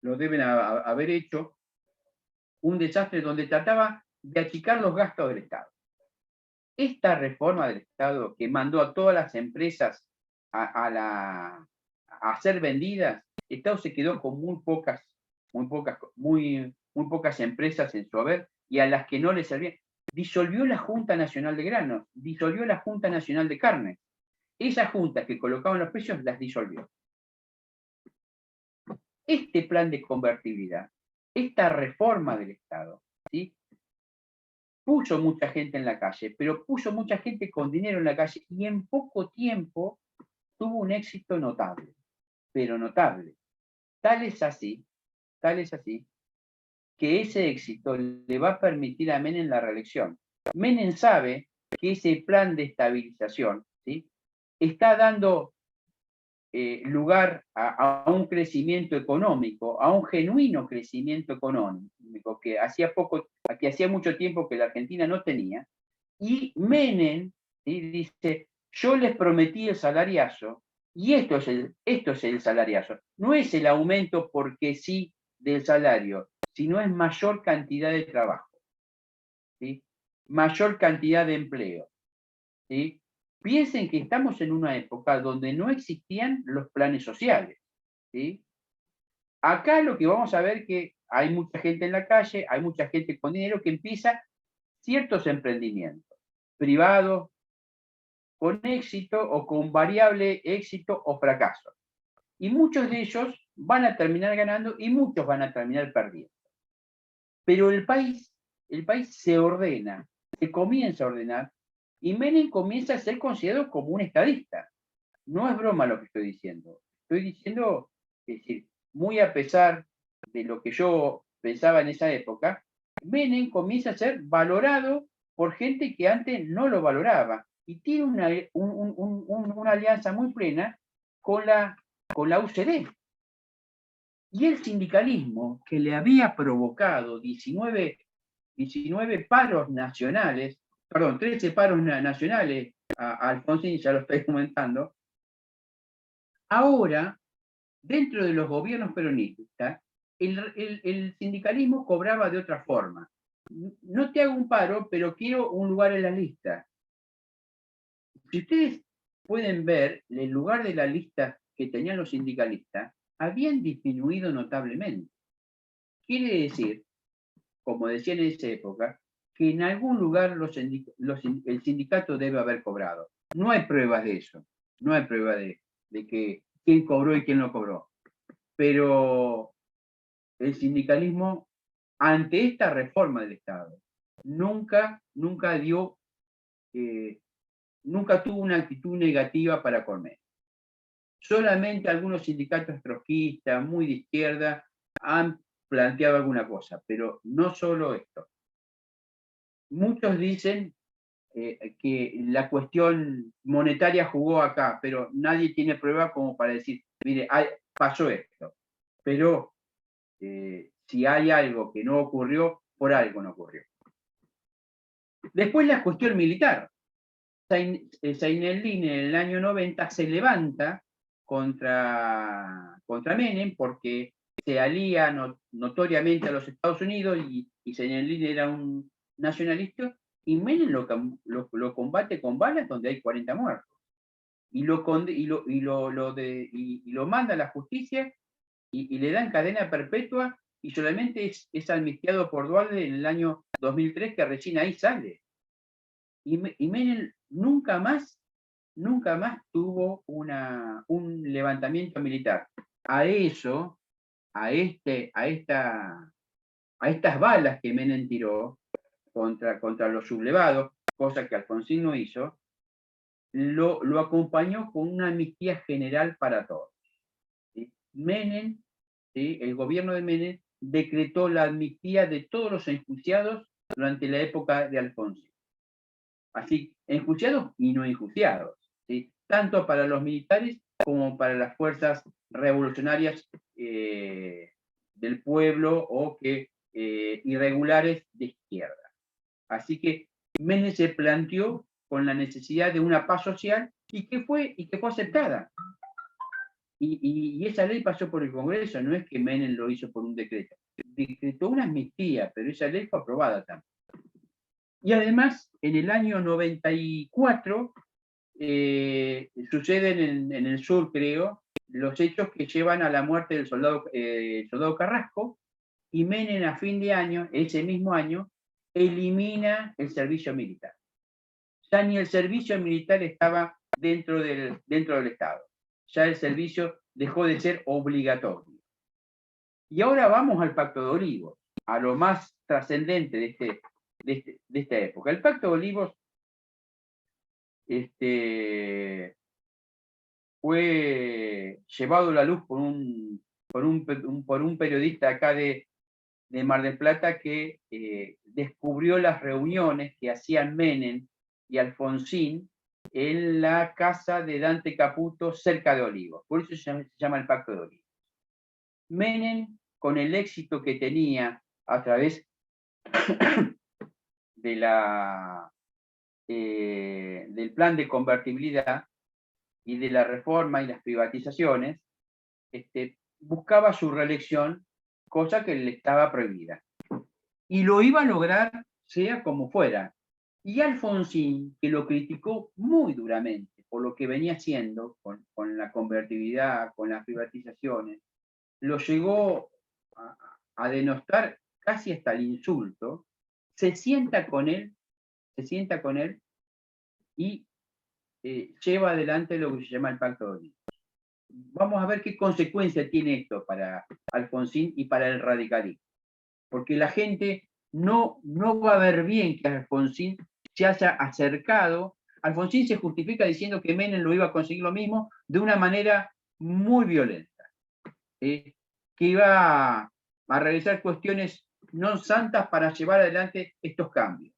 lo deben haber hecho, un desastre donde trataba de achicar los gastos del Estado. Esta reforma del Estado que mandó a todas las empresas a ser vendidas, el Estado se quedó con muy pocas empresas en su haber y a las que no le servían. Disolvió la Junta Nacional de Granos, disolvió la Junta Nacional de Carne. Esas juntas que colocaban los precios las disolvió. Este plan de convertibilidad, esta reforma del Estado, ¿sí? Puso mucha gente en la calle, pero puso mucha gente con dinero en la calle y en poco tiempo tuvo un éxito notable, pero notable. Tal es así, que ese éxito le va a permitir a Menem la reelección. Menem sabe que ese plan de estabilización, ¿sí?, está dando lugar a un crecimiento económico, a un genuino crecimiento económico que hacía mucho tiempo que la Argentina no tenía, y Menem, ¿sí?, dice, yo les prometí el salariazo, y esto es el salariazo, no es el aumento porque sí del salario, sino es mayor cantidad de trabajo, ¿sí?, mayor cantidad de empleo, ¿sí? Piensen que estamos en una época donde no existían los planes sociales, ¿sí? Acá lo que vamos a ver que hay mucha gente en la calle, hay mucha gente con dinero que empieza ciertos emprendimientos privados con éxito o con variable éxito o fracaso. Y muchos de ellos van a terminar ganando y muchos van a terminar perdiendo. Pero el país se ordena, se comienza a ordenar, y Menem comienza a ser considerado como un estadista. No es broma lo que estoy diciendo. Estoy diciendo, es decir, muy a pesar de lo que yo pensaba en esa época, Menem comienza a ser valorado por gente que antes no lo valoraba. Y tiene una alianza muy plena con la UCD. Y el sindicalismo, que le había provocado 19 paros nacionales, perdón, 13 paros nacionales a Alfonsín, ya lo estoy comentando, ahora, dentro de los gobiernos peronistas, el sindicalismo cobraba de otra forma. No te hago un paro, pero quiero un lugar en la lista. Si ustedes pueden ver, el lugar de la lista que tenían los sindicalistas habían disminuido notablemente. Quiere decir, como decía en esa época, que en algún lugar el sindicato debe haber cobrado. No hay pruebas de eso. No hay prueba de que quién cobró y quién no cobró. Pero el sindicalismo, ante esta reforma del Estado, nunca tuvo una actitud negativa para Colmena. Solamente algunos sindicatos trotskistas, muy de izquierda, han planteado alguna cosa, pero no solo esto. Muchos dicen que la cuestión monetaria jugó acá, pero nadie tiene prueba como para decir, mire, pasó esto. Pero si hay algo que no ocurrió, por algo no ocurrió. Después la cuestión militar. Seinelin en el año 90 se levanta contra Menem porque se alía notoriamente a los Estados Unidos y Seinelin era un nacionalista, y Menem lo combate con balas donde hay 40 muertos. Y lo manda a la justicia y le dan cadena perpetua y solamente es amnistiado por Duhalde en el año 2003, que recién ahí sale. Y Menem nunca más tuvo un levantamiento militar. A eso, a estas balas que Menem tiró contra los sublevados, cosa que Alfonsín no hizo, lo acompañó con una amnistía general para todos. ¿Sí? Menem, ¿sí? El gobierno de Menem decretó la amnistía de todos los enjuiciados durante la época de Alfonsín. Así, enjuiciados y no enjuiciados, ¿sí? Tanto para los militares como para las fuerzas revolucionarias del pueblo o irregulares de izquierda. Así que Menem se planteó con la necesidad de una paz social y que fue aceptada. Y esa ley pasó por el Congreso, no es que Menem lo hizo por un decreto. Decretó una amnistía, pero esa ley fue aprobada también. Y además, en el año 94, suceden en el sur, creo, los hechos que llevan a la muerte del soldado Carrasco, y Menem a fin de año, ese mismo año, elimina el servicio militar. Ya ni el servicio militar estaba dentro del Estado. Ya el servicio dejó de ser obligatorio. Y ahora vamos al Pacto de Olivos, a lo más trascendente de esta época. El Pacto de Olivos fue llevado a la luz por un periodista acá de Mar del Plata que descubrió las reuniones que hacían Menem y Alfonsín en la casa de Dante Caputo cerca de Olivos. Por eso se llama el Pacto de Olivos. Menem, con el éxito que tenía a través del plan de convertibilidad y de la reforma y las privatizaciones, buscaba su reelección, cosa que le estaba prohibida. Y lo iba a lograr sea como fuera. Y Alfonsín, que lo criticó muy duramente por lo que venía haciendo con la convertibilidad, con las privatizaciones, lo llegó a denostar casi hasta el insulto, se sienta con él y lleva adelante lo que se llama el Pacto de Olivos. Vamos a ver qué consecuencia tiene esto para Alfonsín y para el radicalismo. Porque la gente no va a ver bien que Alfonsín se haya acercado. Alfonsín se justifica diciendo que Menem lo iba a conseguir lo mismo de una manera muy violenta. Que iba a realizar cuestiones no santas para llevar adelante estos cambios.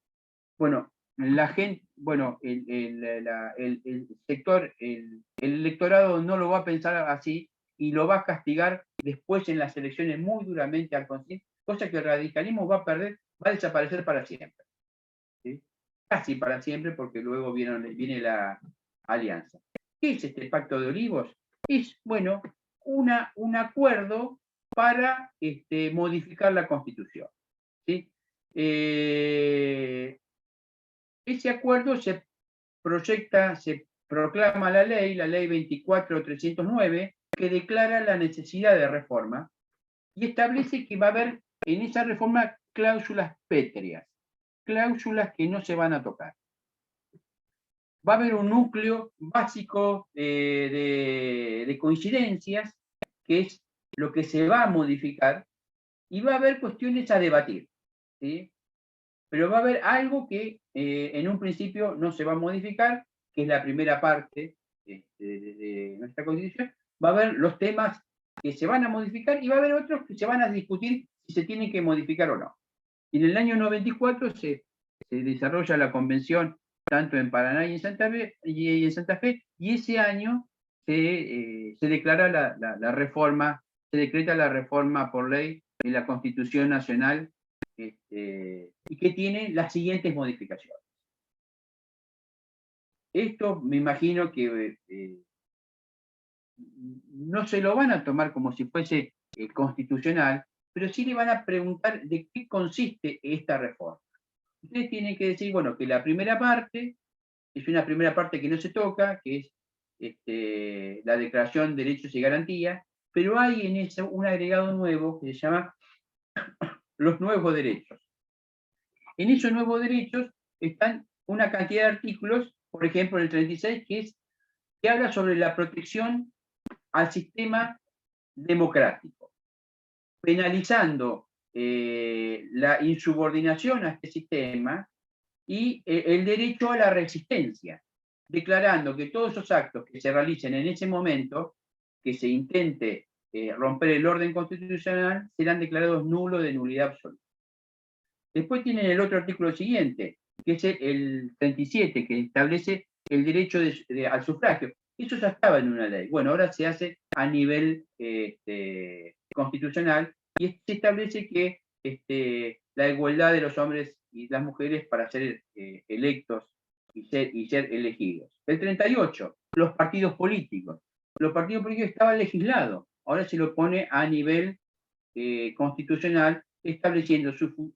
Bueno, la gente, bueno, el sector, el electorado no lo va a pensar así y lo va a castigar después en las elecciones muy duramente a Alfonsín, cosa que el radicalismo va a perder, va a desaparecer para siempre. ¿Sí? Casi para siempre, porque luego viene la alianza. ¿Qué es este Pacto de Olivos? Es, bueno, un acuerdo para modificar la Constitución. ¿Sí? Ese acuerdo se proyecta, se proclama la ley 24.309, que declara la necesidad de reforma y establece que va a haber en esa reforma cláusulas pétreas, cláusulas que no se van a tocar. Va a haber un núcleo básico de coincidencias, que es lo que se va a modificar, y va a haber cuestiones a debatir, ¿sí? Pero va a haber algo que en un principio no se va a modificar, que es la primera parte de nuestra Constitución. Va a haber los temas que se van a modificar y va a haber otros que se van a discutir si se tienen que modificar o no. Y en el año 94 se desarrolla la convención tanto en Paraná y en Santa Fe, y ese año se declara la reforma, se decreta la reforma por ley de la Constitución Nacional, y que tiene las siguientes modificaciones. Esto me imagino que no se lo van a tomar como si fuese constitucional, pero sí le van a preguntar de qué consiste esta reforma. Ustedes tienen que decir, bueno, que la primera parte es una primera parte que no se toca, que es la Declaración de Derechos y Garantías, pero hay en eso un agregado nuevo que se llama los nuevos derechos. En esos nuevos derechos están una cantidad de artículos, por ejemplo el 36, que habla sobre la protección al sistema democrático, penalizando la insubordinación a este sistema y el derecho a la resistencia, declarando que todos esos actos que se realicen en ese momento, que se intente romper el orden constitucional, serán declarados nulos, de nulidad absoluta. Después tienen el otro artículo siguiente, que es el 37, que establece el derecho al sufragio. Eso ya estaba en una ley. Bueno, ahora se hace a nivel constitucional y se establece que la igualdad de los hombres y las mujeres para ser electos y ser elegidos. El 38, los partidos políticos. Los partidos políticos estaban legislados. Ahora se lo pone a nivel constitucional, estableciendo su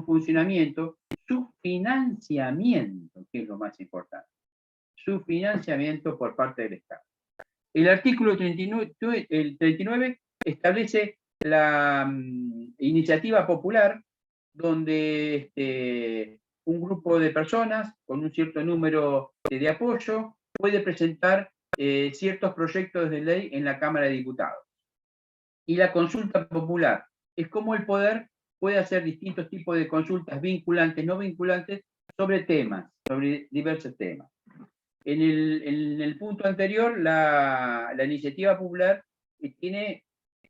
funcionamiento, su financiamiento, que es lo más importante. Su financiamiento por parte del Estado. El artículo 39 establece la iniciativa popular, donde un grupo de personas con un cierto número de apoyo puede presentar ciertos proyectos de ley en la Cámara de Diputados. Y la consulta popular es como el poder puede hacer distintos tipos de consultas vinculantes, no vinculantes, sobre temas, sobre diversos temas. En el punto anterior, la iniciativa popular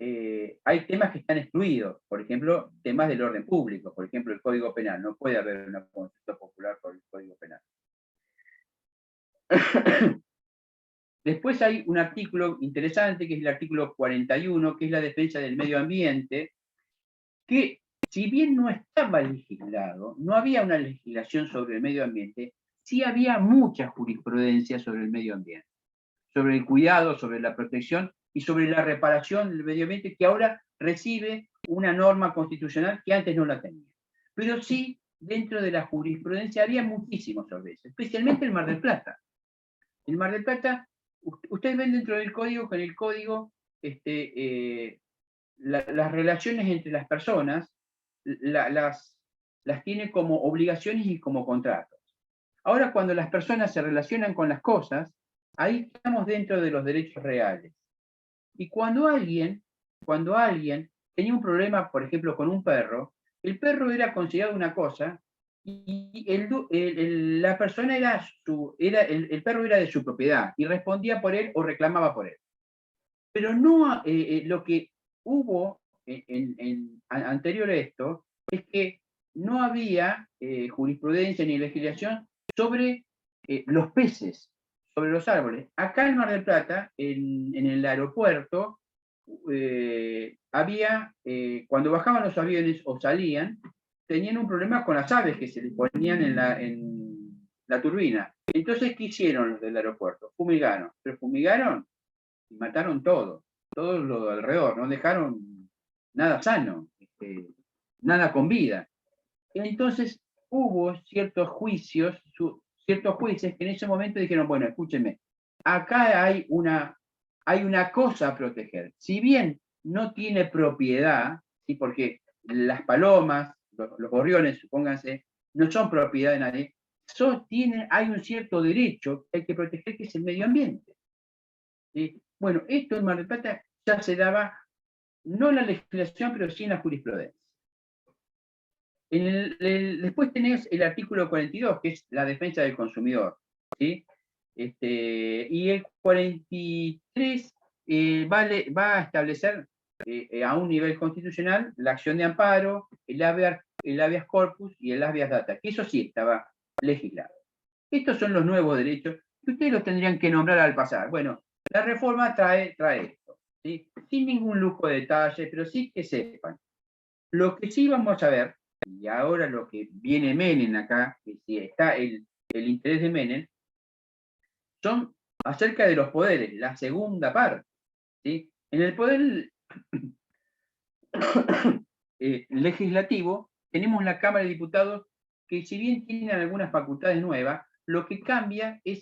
hay temas que están excluidos, por ejemplo, temas del orden público, por ejemplo, el Código Penal. No puede haber una consulta popular por el Código Penal. Después hay un artículo interesante, que es el artículo 41, que es la defensa del medio ambiente, que si bien no estaba legislado, no había una legislación sobre el medio ambiente, sí había mucha jurisprudencia sobre el medio ambiente, sobre el cuidado, sobre la protección y sobre la reparación del medio ambiente, que ahora recibe una norma constitucional que antes no la tenía. Pero sí, dentro de la jurisprudencia había muchísimo sobre eso, especialmente el Mar del Plata. El Mar del Plata, ustedes ven dentro del código que en el código las relaciones entre las personas las tiene como obligaciones y como contratos. Ahora, cuando las personas se relacionan con las cosas, ahí estamos dentro de los derechos reales. Y cuando alguien tenía un problema, por ejemplo, con un perro, el perro era considerado una cosa y la persona el perro era de su propiedad y respondía por él o reclamaba por él. Pero no lo que hubo anterior a esto es que no había jurisprudencia ni legislación sobre los peces, sobre los árboles. Acá en Mar del Plata, en el aeropuerto, cuando bajaban los aviones o salían, tenían un problema con las aves que se les ponían en la turbina. Entonces, ¿qué hicieron los del aeropuerto? Fumigaron. Pero fumigaron y mataron todo lo de alrededor, no dejaron nada sano, nada con vida. Entonces hubo ciertos juicios que en ese momento dijeron, bueno, escúchenme, acá hay una cosa a proteger. Si bien no tiene propiedad, ¿sí? Porque las palomas, los gorriones, supónganse, no son propiedad de nadie, hay un cierto derecho que hay que proteger, que es el medio ambiente. ¿Sí? Bueno, esto en Mar del Plata ya se daba, no en la legislación, pero sí en la jurisprudencia. Después tenés el artículo 42, que es la defensa del consumidor, ¿sí? Y el 43 va a establecer a un nivel constitucional la acción de amparo, el habeas corpus y el habeas data, que eso sí estaba legislado. Estos son los nuevos derechos que ustedes los tendrían que nombrar al pasar. Bueno, la reforma trae esto, ¿sí? Sin ningún lujo de detalle, pero sí que sepan. Lo que sí vamos a ver, y ahora lo que viene Menem acá, que si está el interés de Menem, son acerca de los poderes, la segunda parte. ¿Sí? En el poder legislativo tenemos la Cámara de Diputados, que si bien tienen algunas facultades nuevas, lo que cambia y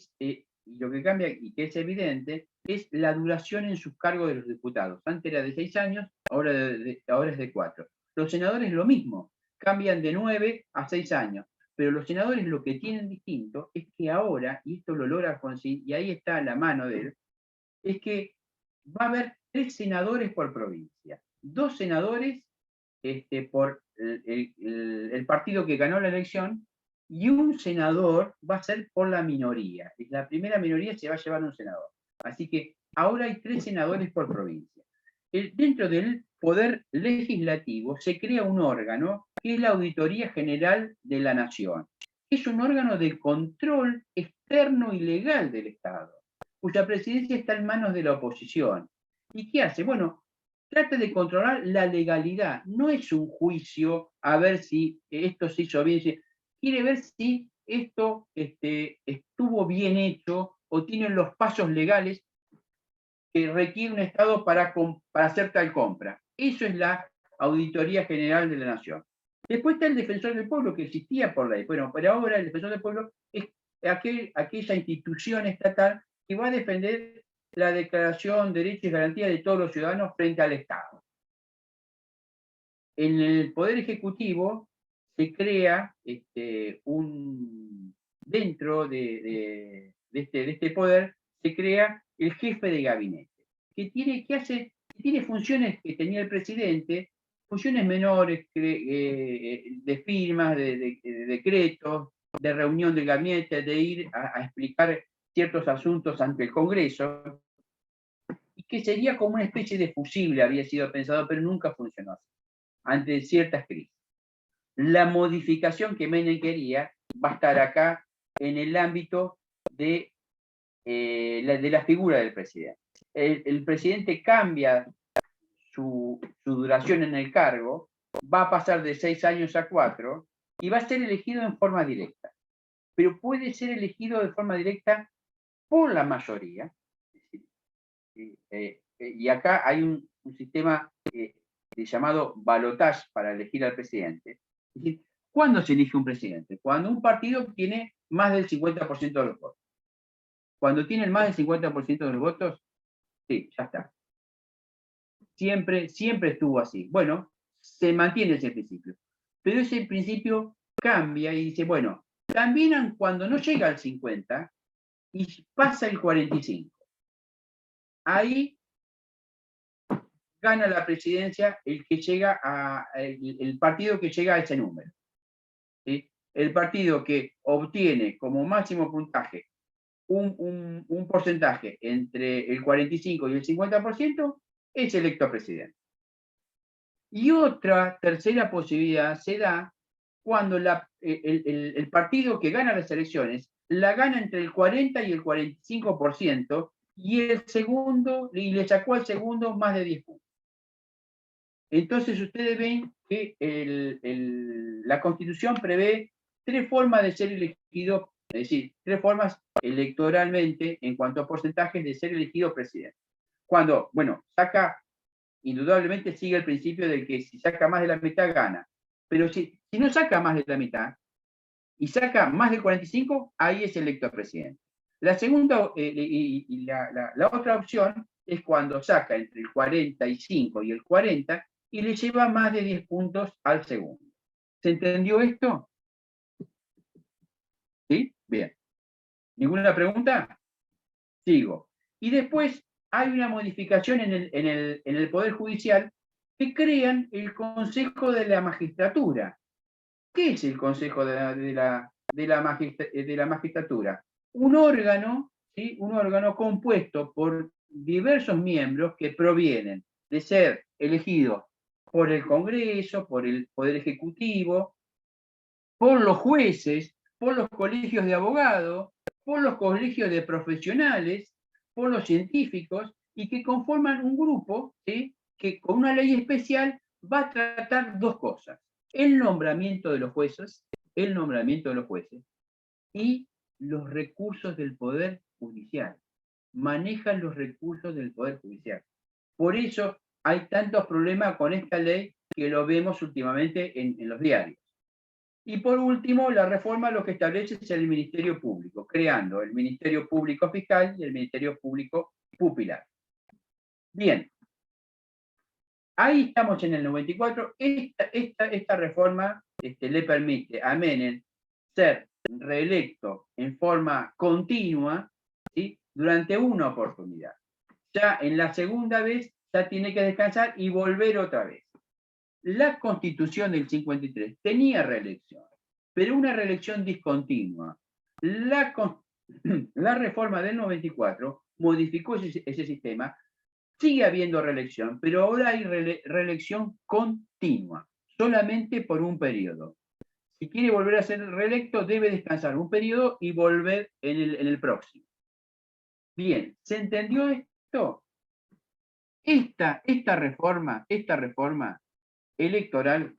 que es evidente, es la duración en sus cargos de los diputados. Antes era de 6 años, ahora es de 4. Los senadores lo mismo, cambian de 9 a 6 años. Pero los senadores lo que tienen distinto es que ahora, y esto lo logra Alfonsín, y ahí está la mano de él, es que va a haber 3 senadores por provincia. 2 senadores por el partido que ganó la elección, y un senador va a ser por la minoría. La primera minoría se va a llevar un senador. Así que ahora hay 3 senadores por provincia. Dentro del poder legislativo se crea un órgano que es la Auditoría General de la Nación. Es un órgano de control externo y legal del Estado, cuya presidencia está en manos de la oposición. ¿Y qué hace? Bueno, trata de controlar la legalidad. No es un juicio a ver si esto se hizo bien. Quiere ver si esto estuvo bien hecho o tienen los pasos legales que requiere un Estado para hacer tal compra. Eso es la Auditoría General de la Nación. Después está el Defensor del Pueblo, que existía por ley. Bueno, pero ahora el Defensor del Pueblo es aquella institución estatal que va a defender la Declaración de Derechos y Garantías de todos los ciudadanos frente al Estado. En el Poder Ejecutivo se crea dentro de este poder, se crea el jefe de gabinete, que tiene funciones que tenía el presidente, funciones menores de firmas, de decretos, de reunión del gabinete, de ir a explicar ciertos asuntos ante el Congreso, y que sería como una especie de fusible, había sido pensado, pero nunca funcionó así, ante ciertas crisis. La modificación que Menem quería va a estar acá en el ámbito de la figura del presidente. El presidente cambia su duración en el cargo, va a pasar de 6 años a 4 y va a ser elegido en forma directa. Pero puede ser elegido de forma directa por la mayoría. Y acá hay un sistema llamado balotage para elegir al presidente. Es decir, ¿cuándo se elige un presidente? Cuando un partido tiene más del 50% de los votos. Cuando tienen más del 50% de los votos, sí, ya está. Siempre estuvo así. Bueno, se mantiene ese principio. Pero ese principio cambia y dice, bueno, también cuando no llega al 50 y pasa el 45. Ahí gana la presidencia el partido que llega a ese número. ¿Sí? El partido que obtiene como máximo puntaje un porcentaje entre el 45 y el 50% es electo presidente. Y otra tercera posibilidad se da cuando el partido que gana las elecciones la gana entre el 40 y el 45% y le sacó al segundo más de 10 puntos. Entonces ustedes ven que la Constitución prevé 3 formas de ser elegido, es decir, 3 formas electoralmente en cuanto a porcentajes de ser elegido presidente. Cuando, bueno, indudablemente sigue el principio de que si saca más de la mitad gana, pero si no saca más de la mitad y saca más del 45, ahí es electo presidente. La segunda la otra opción es cuando saca entre el 45 y el 40 y le lleva más de 10 puntos al segundo. ¿Se entendió esto? ¿Sí? Bien. ¿Ninguna pregunta? Sigo. Y después hay una modificación en el Poder Judicial que crean el Consejo de la Magistratura. ¿Qué es el Consejo de la Magistratura? Un órgano, ¿sí? Un órgano compuesto por diversos miembros que provienen de ser elegidos por el Congreso, por el Poder Ejecutivo, por los jueces, por los colegios de abogados, por los colegios de profesionales, por los científicos, y que conforman un grupo, ¿sí? Que con una ley especial va a tratar 2 cosas: el nombramiento de los jueces y los recursos del Poder Judicial. Manejan los recursos del Poder Judicial. Por eso hay tantos problemas con esta ley que lo vemos últimamente en los diarios. Y por último, la reforma lo que establece es el Ministerio Público, creando el Ministerio Público Fiscal y el Ministerio Público Pupilar. Bien, ahí estamos en el 94. Esta reforma le permite a Menem ser reelecto en forma continua, ¿sí? Durante una oportunidad. Ya en la segunda vez ya tiene que descansar y volver otra vez. La Constitución del 53 tenía reelección, pero una reelección discontinua. La reforma del 94 modificó ese sistema. Sigue habiendo reelección, pero ahora hay reelección continua, solamente por un periodo. Si quiere volver a ser reelecto, debe descansar un periodo y volver en el próximo. Bien, ¿se entendió esto? Esta reforma electoral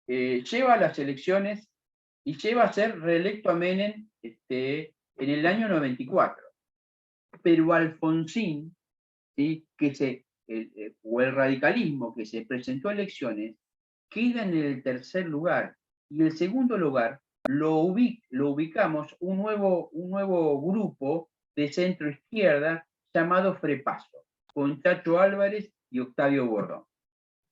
lleva a las elecciones y lleva a ser reelecto a Menem en el año 94. Pero Alfonsín, ¿sí? O el radicalismo que se presentó a elecciones, queda en el tercer lugar. Y el segundo lugar lo ubicamos un nuevo grupo de centro izquierda llamado Frepaso, con Chacho Álvarez y Octavio Bordón.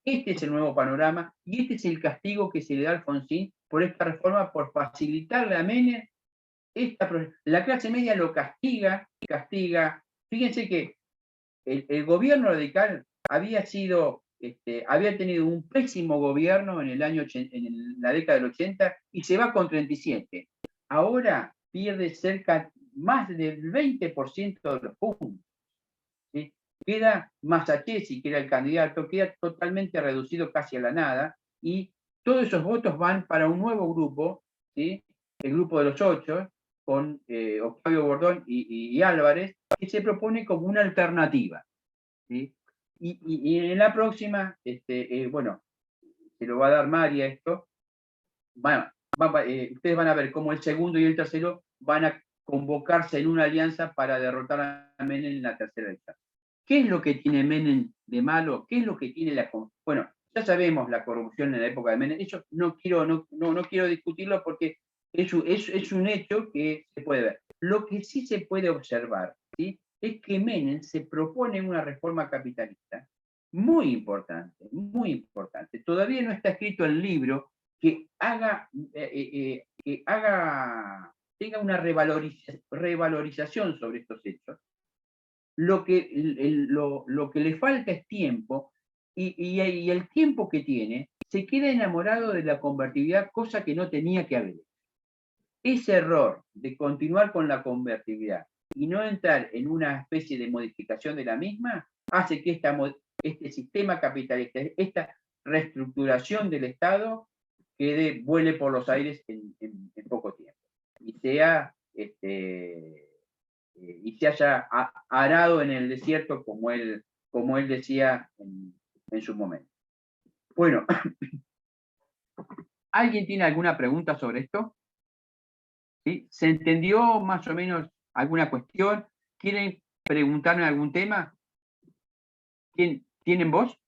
Este es el nuevo panorama y este es el castigo que se le da a Alfonsín por esta reforma, por facilitarle a Menem. La clase media lo castiga. Fíjense que el gobierno radical había tenido un pésimo gobierno en la década del 80 y se va con 37. Ahora pierde más del 20% de los puntos. ¿Sí? Queda Massachesi, que era el candidato, queda totalmente reducido casi a la nada, y todos esos votos van para un nuevo grupo, ¿sí? El grupo de los 8, con Octavio Bordón y Álvarez, que se propone como una alternativa. ¿Sí? Y en la próxima, bueno, se lo va a dar María esto, ustedes van a ver cómo el segundo y el tercero van a convocarse en una alianza para derrotar a Menem en la tercera elección. ¿Qué es lo que tiene Menem de malo? ¿Qué es lo que tiene bueno, ya sabemos la corrupción en la época de Menem. Eso no quiero discutirlo porque es un hecho que se puede ver. Lo que sí se puede observar, ¿sí? es que Menem se propone una reforma capitalista muy importante, muy importante. Todavía no está escrito el libro que tenga una revalorización sobre estos hechos. Lo que le falta es tiempo, y el tiempo que tiene se queda enamorado de la convertibilidad, cosa que no tenía que haber. Ese error de continuar con la convertibilidad y no entrar en una especie de modificación de la misma hace que este sistema capitalista, esta reestructuración del Estado, vuele por los aires en poco tiempo y se haya arado en el desierto, como él decía en su momento. Bueno, ¿alguien tiene alguna pregunta sobre esto? ¿Sí? ¿Se entendió más o menos alguna cuestión? ¿Quieren preguntarme algún tema? ¿Tienen voz?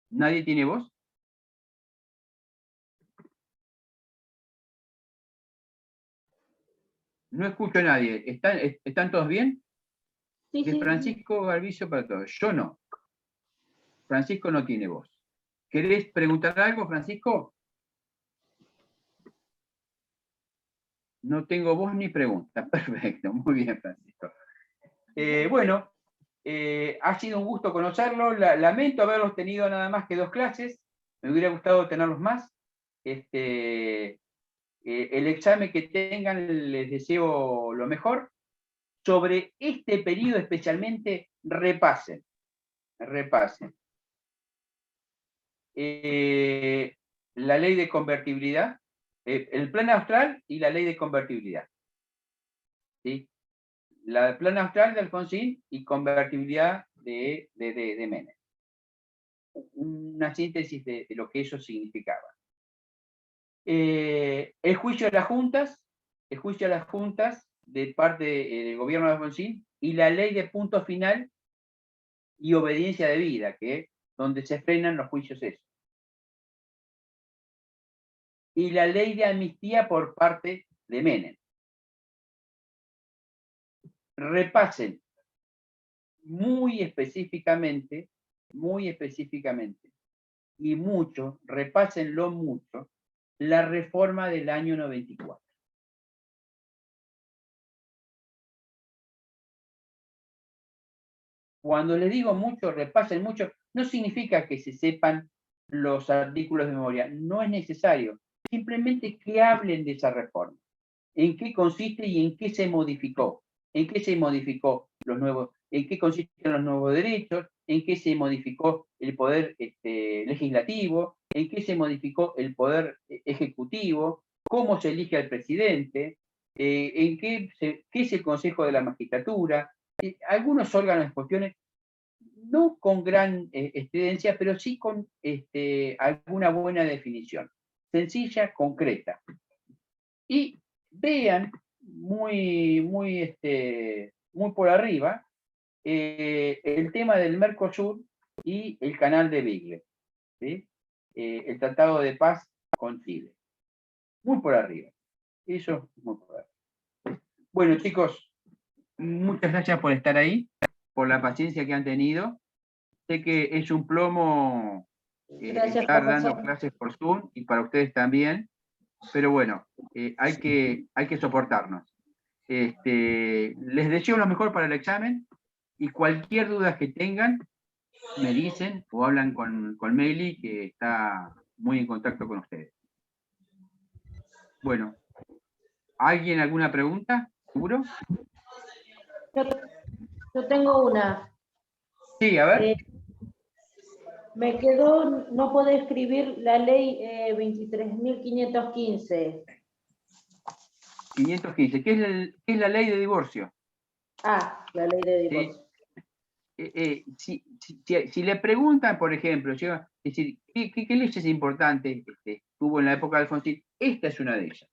¿Nadie tiene voz? No escucho a nadie. ¿Están todos bien? Sí, De sí. Francisco Garbizo para todos. Yo no. Francisco no tiene voz. ¿Querés preguntar algo, Francisco? No tengo voz ni pregunta. Perfecto. Muy bien, Francisco. Bueno, ha sido un gusto conocerlo. Lamento haberlos tenido nada más que 2 clases. Me hubiera gustado tenerlos más. El examen que tengan, les deseo lo mejor. Sobre este periodo especialmente, repasen. La ley de convertibilidad, el plan austral y la ley de convertibilidad. ¿Sí? El plan austral de Alfonsín y convertibilidad de Menem. Una síntesis de lo que eso significaba. El juicio a las juntas de parte del gobierno de Alfonsín, y la ley de punto final y obediencia debida, que es donde se frenan los juicios esos. Y la ley de amnistía por parte de Menem. Repasen muy específicamente, y mucho, repásenlo mucho, la reforma del año 94. Cuando les digo mucho, repasen mucho, no significa que se sepan los artículos de memoria, no es necesario. Simplemente que hablen de esa reforma. ¿En qué consiste y en qué se modificó? ¿En qué se modificó en qué consisten los nuevos derechos? ¿En qué se modificó el poder legislativo? ¿En qué se modificó el poder ejecutivo? ¿Cómo se elige al presidente? ¿Qué es el Consejo de la Magistratura? Algunos órganos de cuestiones, no con gran excedencia, pero sí con alguna buena definición, sencilla, concreta. Y vean muy por arriba el tema del Mercosur y el canal de Beagle, ¿sí? El Tratado de Paz con Chile. Muy por arriba. Eso, muy por arriba. Bueno, chicos, muchas gracias por estar ahí, por la paciencia que han tenido. Sé que es un plomo Gracias, estar dando profesor. clases por Zoom, y para ustedes también, pero bueno, hay que soportarnos. Les deseo lo mejor para el examen, y cualquier duda que tengan, me dicen o hablan con Meli, que está muy en contacto con ustedes. Bueno, ¿alguien alguna pregunta? ¿Seguro? Yo tengo una. Sí, a ver. Me quedó, no puedo escribir la ley 23.515. 515, ¿qué es la ley de divorcio? Ah, la ley de divorcio. Si le preguntan, por ejemplo, es decir, ¿qué leyes importantes tuvo en la época de Alfonsín? Esta es una de ellas.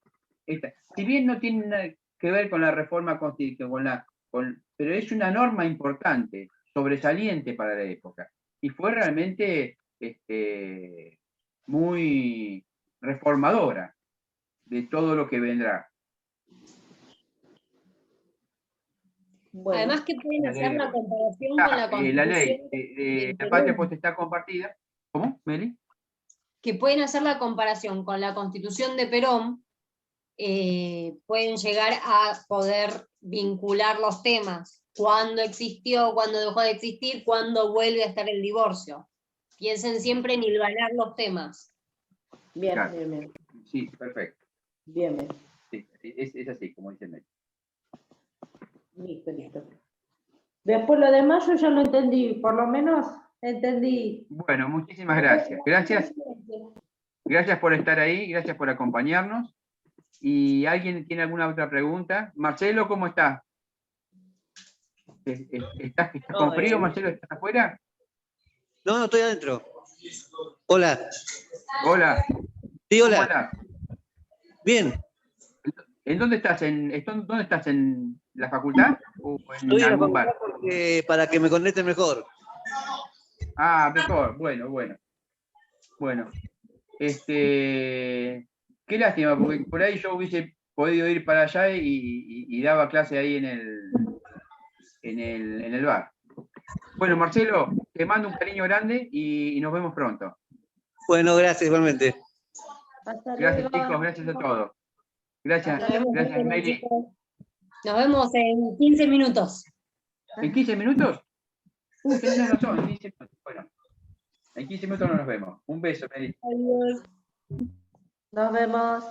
Si bien no tiene nada que ver con la reforma constitucional, pero es una norma importante, sobresaliente para la época, y fue realmente muy reformadora de todo lo que vendrá. Bueno, Además que pueden La hacer ley. la comparación con la La Constitución ley de del la patria Perú, potestad compartida. ¿Cómo, Meli? que pueden hacer la comparación con la Constitución de Perón, pueden llegar a poder vincular los temas. Cuándo existió, cuándo dejó de existir, cuándo vuelve a estar el divorcio. Piensen siempre en hilvanar los temas. bien, Claro. bien, bien. Sí, perfecto. Bien, bien. Sí, es así, como dice Meli. Listo, listo. Después lo demás yo ya lo entendí, por lo menos entendí. Bueno, muchísimas gracias. Gracias por estar ahí, gracias por acompañarnos. ¿Y alguien tiene alguna otra pregunta? Marcelo, ¿cómo estás? ¿Estás con frío, Marcelo? ¿Estás afuera? No, no, estoy adentro. Hola. Hola. Sí, ¿Cómo hola. andás? Bien. ¿En dónde estás? ¿Dónde estás? ¿En la facultad o en Estoy en la algún bar? facultad para que me conecten mejor. Ah, mejor. Bueno. Bueno. Qué lástima, porque por ahí yo hubiese podido ir para allá y daba clase ahí en el bar. Bueno, Marcelo, te mando un cariño grande y nos vemos pronto. Bueno, gracias igualmente. Hasta Gracias, luego. chicos, gracias a todos. Gracias, Nos vemos, gracias, Meli. chicos. Nos vemos en 15 minutos. ¿En 15 minutos? Tenés razón, en 15 minutos. Bueno, en 15 minutos no nos vemos. Un beso, Meli. Adiós. Nos vemos.